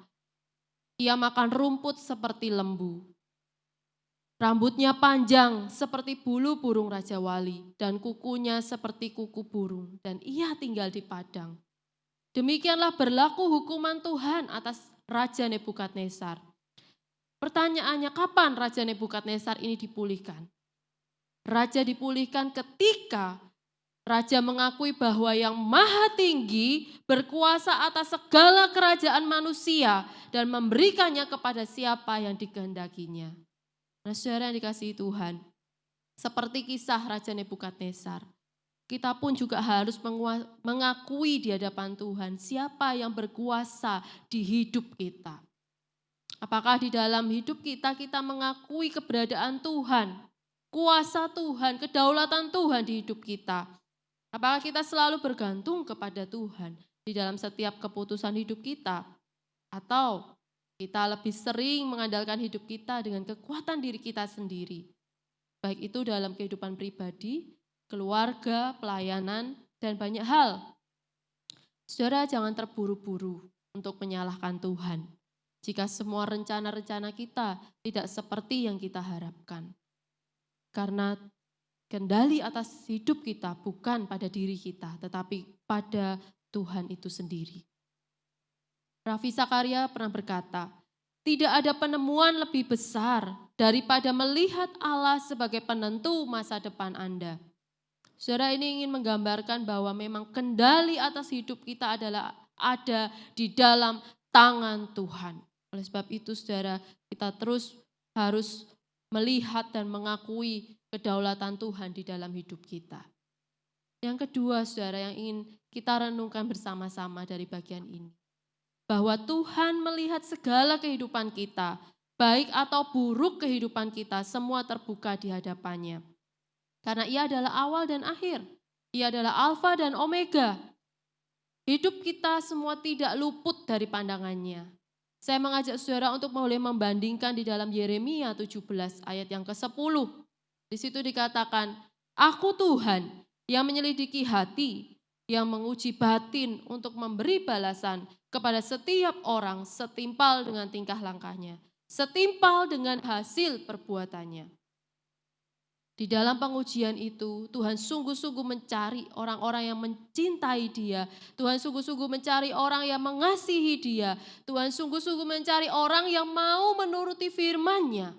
Ia makan rumput seperti lembu. Rambutnya panjang seperti bulu burung Raja Wali dan kukunya seperti kuku burung, dan ia tinggal di padang. Demikianlah berlaku hukuman Tuhan atas Raja Nebukadnezar. Pertanyaannya, kapan Raja Nebukadnezar ini dipulihkan? Raja dipulihkan ketika Raja mengakui bahwa yang Maha Tinggi berkuasa atas segala kerajaan manusia dan memberikannya kepada siapa yang dikehendakinya. Nah, saudara yang dikasihi Tuhan, seperti kisah Raja Nebukadnezar, kita pun juga harus mengakui di hadapan Tuhan siapa yang berkuasa di hidup kita. Apakah di dalam hidup kita mengakui keberadaan Tuhan, kuasa Tuhan, kedaulatan Tuhan di hidup kita? Apakah kita selalu bergantung kepada Tuhan di dalam setiap keputusan hidup kita? Atau kita lebih sering mengandalkan hidup kita dengan kekuatan diri kita sendiri? Baik itu dalam kehidupan pribadi, keluarga, pelayanan, dan banyak hal. Saudara, jangan terburu-buru untuk menyalahkan Tuhan jika semua rencana-rencana kita tidak seperti yang kita harapkan. Karena kendali atas hidup kita bukan pada diri kita, tetapi pada Tuhan itu sendiri. Ravi Zakaria pernah berkata, tidak ada penemuan lebih besar daripada melihat Allah sebagai penentu masa depan Anda. Saudara, ini ingin menggambarkan bahwa memang kendali atas hidup kita adalah ada di dalam tangan Tuhan. Oleh sebab itu, saudara, kita terus harus melihat dan mengakui kedaulatan Tuhan di dalam hidup kita. Yang kedua, saudara, yang ingin kita renungkan bersama-sama dari bagian ini, bahwa Tuhan melihat segala kehidupan kita, baik atau buruk kehidupan kita, semua terbuka di hadapannya. Karena Ia adalah awal dan akhir, Ia adalah Alfa dan Omega. Hidup kita semua tidak luput dari pandangannya. Saya mengajak saudara untuk boleh membandingkan di dalam Yeremia 17 ayat yang ke-10. Di situ dikatakan, Aku Tuhan yang menyelidiki hati, yang menguji batin untuk memberi balasan kepada setiap orang setimpal dengan tingkah langkahnya, setimpal dengan hasil perbuatannya. Di dalam pengujian itu, Tuhan sungguh-sungguh mencari orang-orang yang mencintai Dia. Tuhan sungguh-sungguh mencari orang yang mengasihi Dia. Tuhan sungguh-sungguh mencari orang yang mau menuruti firman-Nya.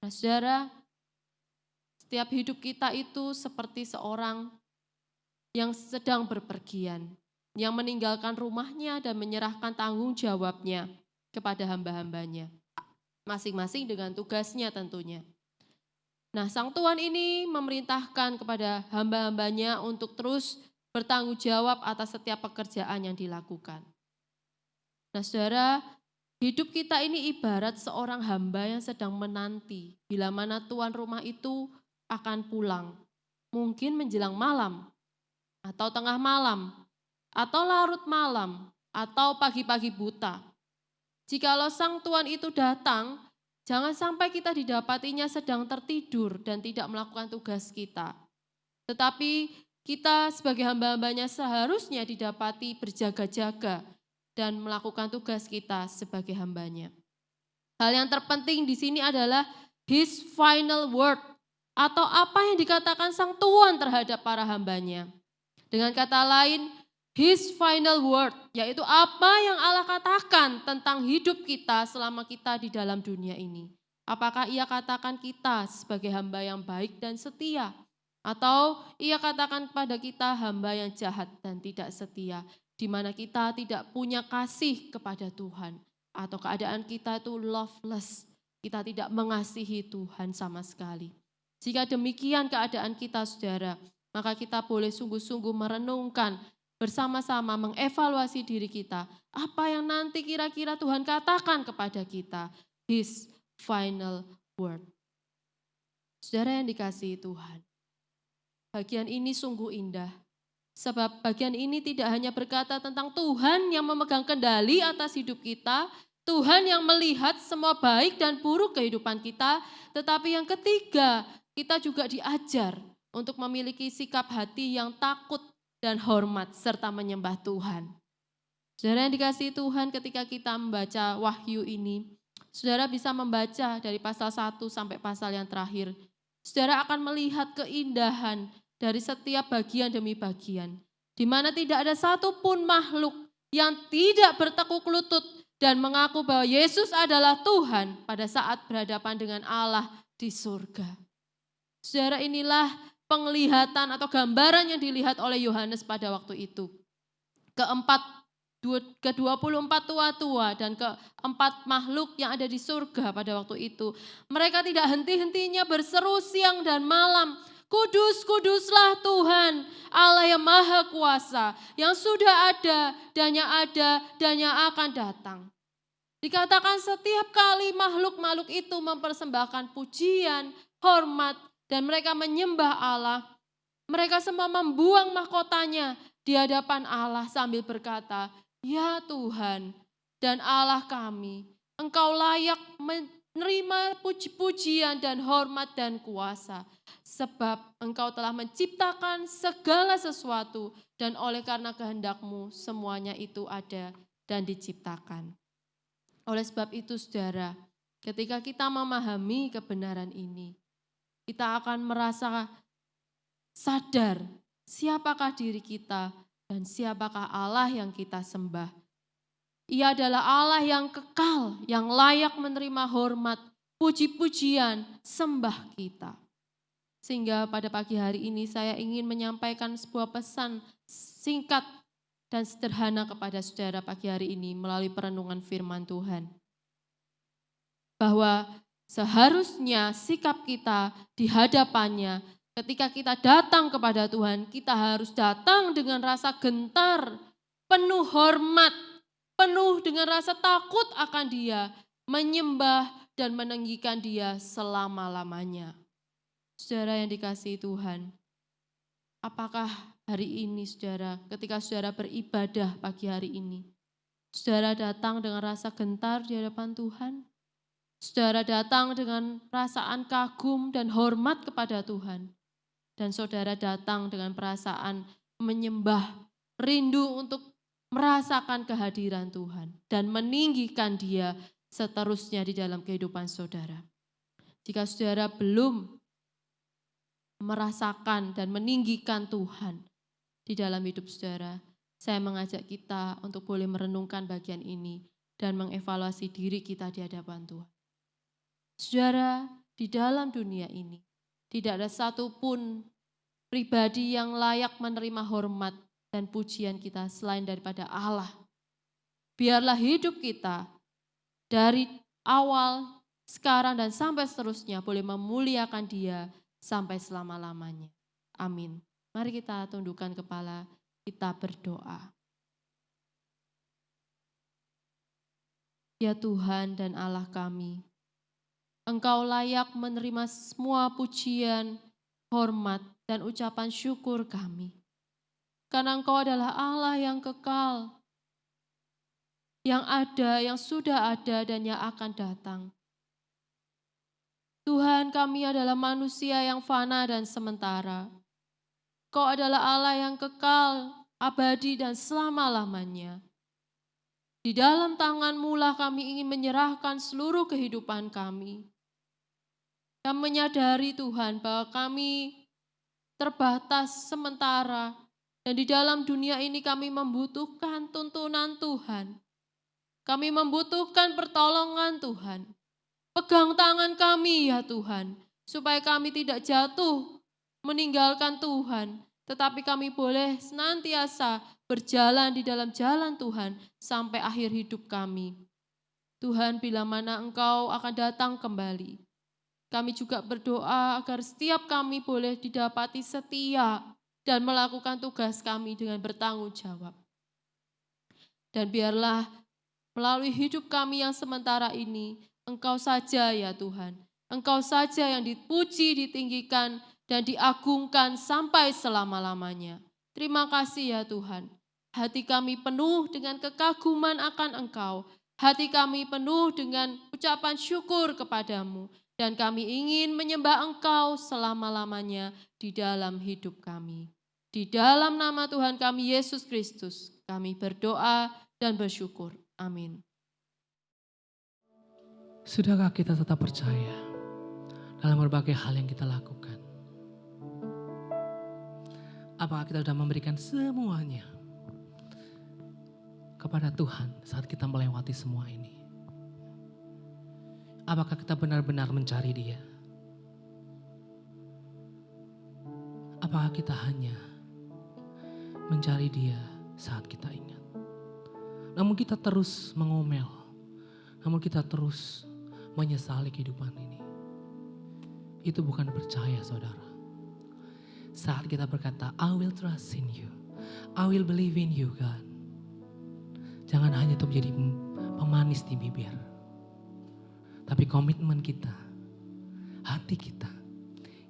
Nah, saudara, setiap hidup kita itu seperti seorang yang sedang berpergian, yang meninggalkan rumahnya dan menyerahkan tanggung jawabnya kepada hamba-hambanya. Masing-masing dengan tugasnya tentunya. Nah, Sang Tuhan ini memerintahkan kepada hamba-hambanya untuk terus bertanggung jawab atas setiap pekerjaan yang dilakukan. Nah, saudara, hidup kita ini ibarat seorang hamba yang sedang menanti bila mana tuan rumah itu akan pulang. Mungkin menjelang malam, atau tengah malam, atau larut malam, atau pagi-pagi buta. Jikalau sang tuan itu datang, jangan sampai kita didapatinya sedang tertidur dan tidak melakukan tugas kita. Tetapi kita sebagai hamba-hambanya seharusnya didapati berjaga-jaga dan melakukan tugas kita sebagai hambanya. Hal yang terpenting di sini adalah His final word, atau apa yang dikatakan sang Tuhan terhadap para hambanya. Dengan kata lain, His final word, yaitu apa yang Allah katakan tentang hidup kita selama kita di dalam dunia ini. Apakah Ia katakan kita sebagai hamba yang baik dan setia, atau Ia katakan kepada kita hamba yang jahat dan tidak setia, di mana kita tidak punya kasih kepada Tuhan, atau keadaan kita itu loveless, kita tidak mengasihi Tuhan sama sekali. Jika demikian keadaan kita, saudara, maka kita boleh sungguh-sungguh merenungkan, bersama-sama mengevaluasi diri kita, apa yang nanti kira-kira Tuhan katakan kepada kita, His final word. Saudara yang dikasihi Tuhan, bagian ini sungguh indah, sebab bagian ini tidak hanya berkata tentang Tuhan yang memegang kendali atas hidup kita, Tuhan yang melihat semua baik dan buruk kehidupan kita, tetapi yang ketiga, kita juga diajar untuk memiliki sikap hati yang takut dan hormat serta menyembah Tuhan. Saudara yang dikasihi Tuhan, ketika kita membaca Wahyu ini, saudara bisa membaca dari pasal 1 sampai pasal yang terakhir. Saudara akan melihat keindahan dari setiap bagian demi bagian, di mana tidak ada satupun makhluk yang tidak bertekuk lutut dan mengaku bahwa Yesus adalah Tuhan pada saat berhadapan dengan Allah di surga. Saudara, inilah penglihatan atau gambaran yang dilihat oleh Yohanes pada waktu itu. Ke-24 tua-tua dan keempat makhluk yang ada di surga pada waktu itu. Mereka tidak henti-hentinya berseru siang dan malam, Kudus, kuduslah Tuhan, Allah yang maha kuasa, yang sudah ada dan yang akan datang. Dikatakan setiap kali makhluk-makhluk itu mempersembahkan pujian, hormat, dan mereka menyembah Allah, mereka semua membuang mahkotanya di hadapan Allah sambil berkata, Ya Tuhan dan Allah kami, Engkau layak menerima puji-pujian dan hormat dan kuasa, sebab Engkau telah menciptakan segala sesuatu dan oleh karena kehendak-Mu semuanya itu ada dan diciptakan. Oleh sebab itu saudara, ketika kita memahami kebenaran ini, kita akan merasa sadar siapakah diri kita dan siapakah Allah yang kita sembah. Ia adalah Allah yang kekal, yang layak menerima hormat, puji-pujian, sembah kita. Sehingga pada pagi hari ini saya ingin menyampaikan sebuah pesan singkat dan sederhana kepada saudara pagi hari ini melalui perenungan firman Tuhan. Bahwa seharusnya sikap kita di hadapannya ketika kita datang kepada Tuhan, kita harus datang dengan rasa gentar, penuh hormat, penuh dengan rasa takut akan Dia, menyembah dan meninggikan Dia selama-lamanya. Saudara yang dikasihi Tuhan, apakah hari ini saudara, ketika saudara beribadah pagi hari ini, saudara datang dengan rasa gentar di hadapan Tuhan? Saudara datang dengan perasaan kagum dan hormat kepada Tuhan. Dan saudara datang dengan perasaan menyembah, rindu untuk merasakan kehadiran Tuhan. Dan meninggikan Dia seterusnya di dalam kehidupan saudara. Jika saudara belum merasakan dan meninggikan Tuhan di dalam hidup saudara. Saya mengajak kita untuk boleh merenungkan bagian ini dan mengevaluasi diri kita di hadapan Tuhan. Saudara, di dalam dunia ini tidak ada satupun pribadi yang layak menerima hormat dan pujian kita selain daripada Allah. Biarlah hidup kita dari awal, sekarang, dan sampai seterusnya boleh memuliakan Dia sampai selama-lamanya. Amin. Mari kita tundukkan kepala, kita berdoa. Ya Tuhan dan Allah kami, Engkau layak menerima semua pujian, hormat, dan ucapan syukur kami. Karena Engkau adalah Allah yang kekal, yang ada, yang sudah ada, dan yang akan datang. Tuhan, kami adalah manusia yang fana dan sementara. Kau adalah Allah yang kekal, abadi, dan selama-lamanya. Di dalam tangan-Mu lah kami ingin menyerahkan seluruh kehidupan kami. Kami menyadari Tuhan bahwa kami terbatas sementara, dan di dalam dunia ini kami membutuhkan tuntunan Tuhan. Kami membutuhkan pertolongan Tuhan. Pegang tangan kami ya Tuhan, supaya kami tidak jatuh meninggalkan Tuhan, tetapi kami boleh senantiasa berjalan di dalam jalan Tuhan sampai akhir hidup kami. Tuhan, bila mana Engkau akan datang kembali, kami juga berdoa agar setiap kami boleh didapati setia dan melakukan tugas kami dengan bertanggung jawab. Dan biarlah melalui hidup kami yang sementara ini, Engkau saja ya Tuhan. Engkau saja yang dipuji, ditinggikan, dan diagungkan sampai selama-lamanya. Terima kasih ya Tuhan. Hati kami penuh dengan kekaguman akan Engkau. Hati kami penuh dengan ucapan syukur kepadamu. Dan kami ingin menyembah Engkau selama-lamanya di dalam hidup kami. Di dalam nama Tuhan kami Yesus Kristus, kami berdoa dan bersyukur. Amin. Sudahkah kita tetap percaya dalam berbagai hal yang kita lakukan? Apakah kita sudah memberikan semuanya kepada Tuhan saat kita melewati semua ini? Apakah kita benar-benar mencari Dia? Apakah kita hanya mencari Dia saat kita ingat? Namun kita terus mengomel, namun kita terus menyesali kehidupan ini. Itu bukan percaya, saudara. Saat kita berkata, I will trust in you, I will believe in you, God. Jangan hanya itu menjadi pemanis di bibir, tapi komitmen kita, hati kita,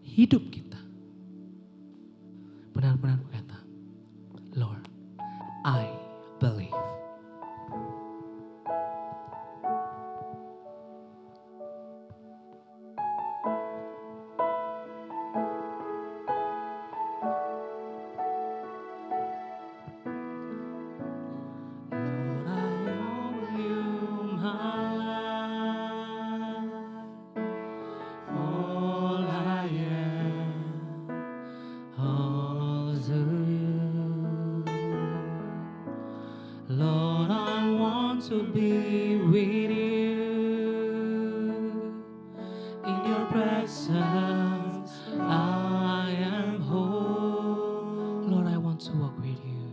hidup kita, benar-benar berkata, Lord, I believe. Lord, I want to be with you. In your presence, I am whole. Lord, I want to walk with you.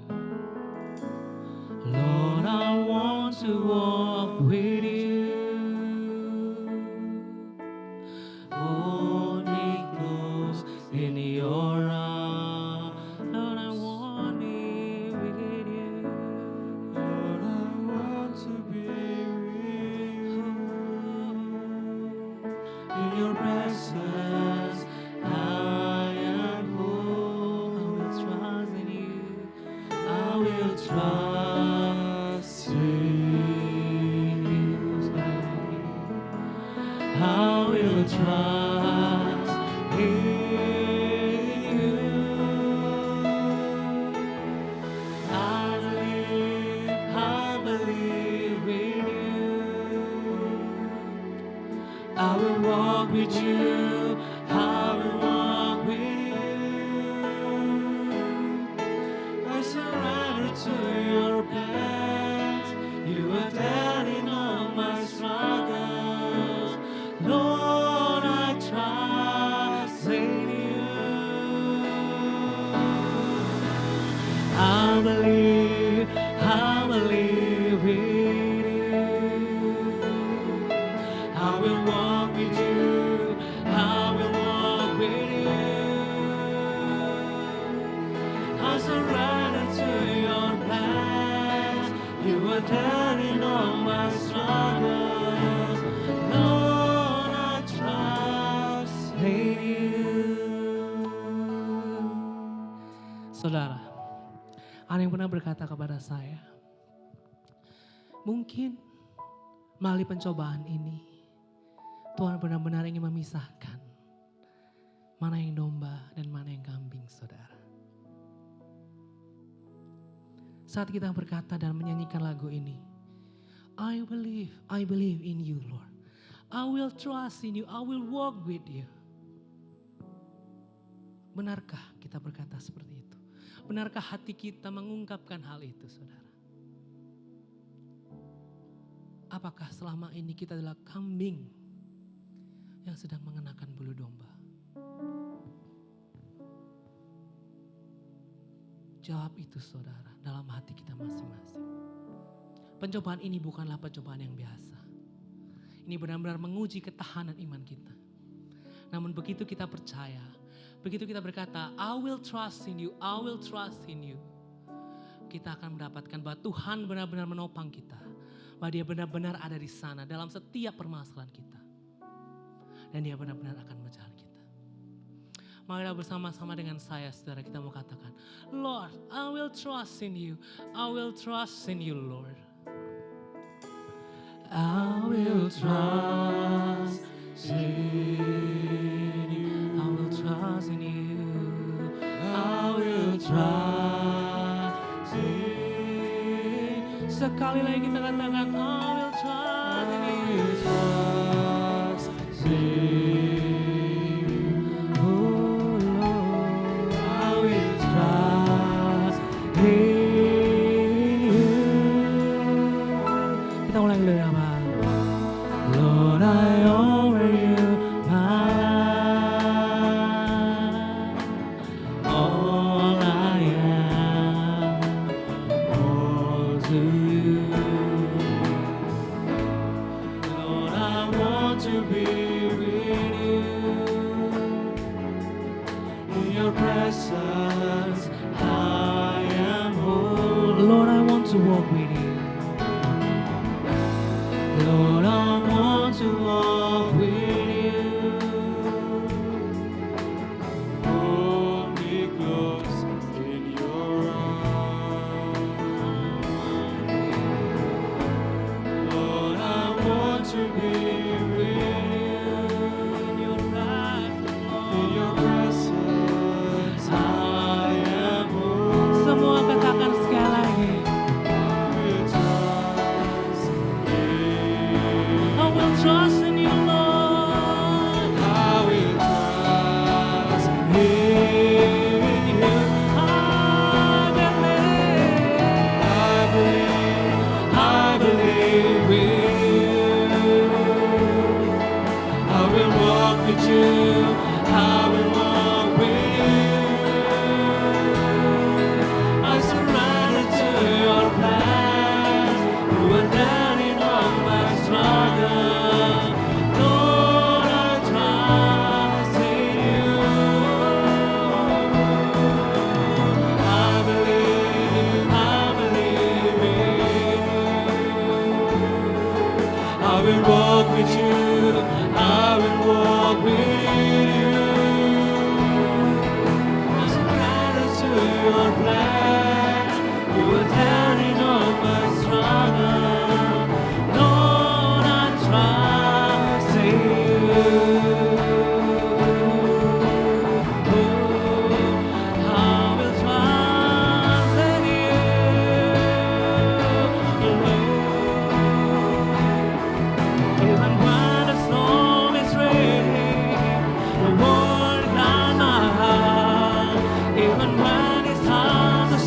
Lord, I want to walk with you. Hold me close in your arms. Lord, I want to be with you. Lord, I want to be with you. In your presence, I am whole. I will trust in you. I will trust in you. I will trust in you. I believe in you. I will walk with you. I will walk with down in all my struggles, Lord, I trust in you. Saudara, ada yang pernah berkata kepada saya, mungkin melalui pencobaan ini, Tuhan benar-benar ingin memisahkan mana yang domba dan mana yang kambing, saudara. Saat kita berkata dan menyanyikan lagu ini, I believe in you, Lord. I will trust in you, I will walk with you. Benarkah kita berkata seperti itu? Benarkah hati kita mengungkapkan hal itu, saudara? Apakah selama ini kita adalah kambing yang sedang mengenakan bulu domba? Jawab itu, saudara, dalam hati kita masing-masing. Pencobaan ini bukanlah pencobaan yang biasa. Ini benar-benar menguji ketahanan iman kita. Namun begitu kita percaya, begitu kita berkata, I will trust in you, I will trust in you, kita akan mendapatkan bahwa Tuhan benar-benar menopang kita. Bahwa dia benar-benar ada di sana dalam setiap permasalahan kita. Dan dia benar-benar akan menjaga kita. Marilah bersama-sama dengan saya, saudara, kita mau katakan, Lord, I will trust in you, I will trust in you, Lord. I will trust in you, I will trust in you, I will trust in you. Sekali lagi kita katakan, I will trust in you, trust in you, oh Lord, I will trust in you. Kita ulang dulu ya, Pak. Lord, I offer you my life, all I am, all to you. Lord, I want to be with you. In your presence, I am whole. Lord, I want to walk with you. Lord, I want to walk with you. Hold me close in your arms. Lord, I want to be with you. In your presence, In your presence, I am whole. semua katakan sekali lagi. I will trust in you. I will trust in you, Lord. I will trust in you. I believe in you. I will walk with you. I will walk with you. I surrender to your plans. You are down in all my struggle. Lord, I trust in you. I believe in you. I will walk with you. I will walk with you. I surrender to your plans. You are down in all my struggle. Lord, I trust in you. I will trust in you, Lord. Even when the storm is raging, the word on my heart. Even when it's hard to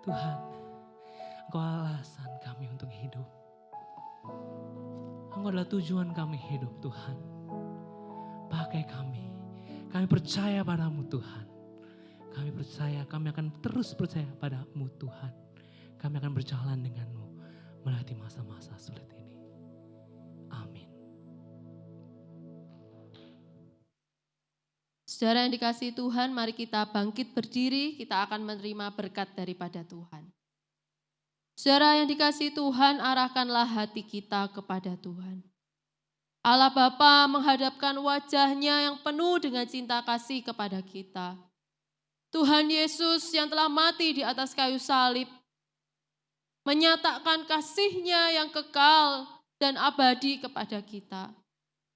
Tuhan, Engkau alasan kami untuk hidup. Engkau adalah tujuan kami hidup Tuhan. Pakai kami. Kami percaya padamu Tuhan. Kami percaya, kami akan terus percaya padamu Tuhan. Kami akan berjalan denganmu melewati masa-masa sulit ini. Amin. Saudara yang dikasihi Tuhan, mari kita bangkit berdiri, kita akan menerima berkat daripada Tuhan. Saudara yang dikasihi Tuhan, arahkanlah hati kita kepada Tuhan. Allah Bapa menghadapkan wajahnya yang penuh dengan cinta kasih kepada kita. Tuhan Yesus yang telah mati di atas kayu salib, menyatakan kasih-Nya yang kekal dan abadi kepada kita.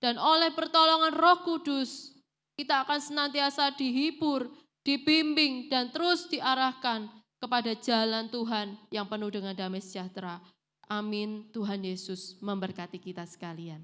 Dan oleh pertolongan Roh Kudus, kita akan senantiasa dihibur, dibimbing, dan terus diarahkan kepada jalan Tuhan yang penuh dengan damai sejahtera. Amin. Tuhan Yesus memberkati kita sekalian.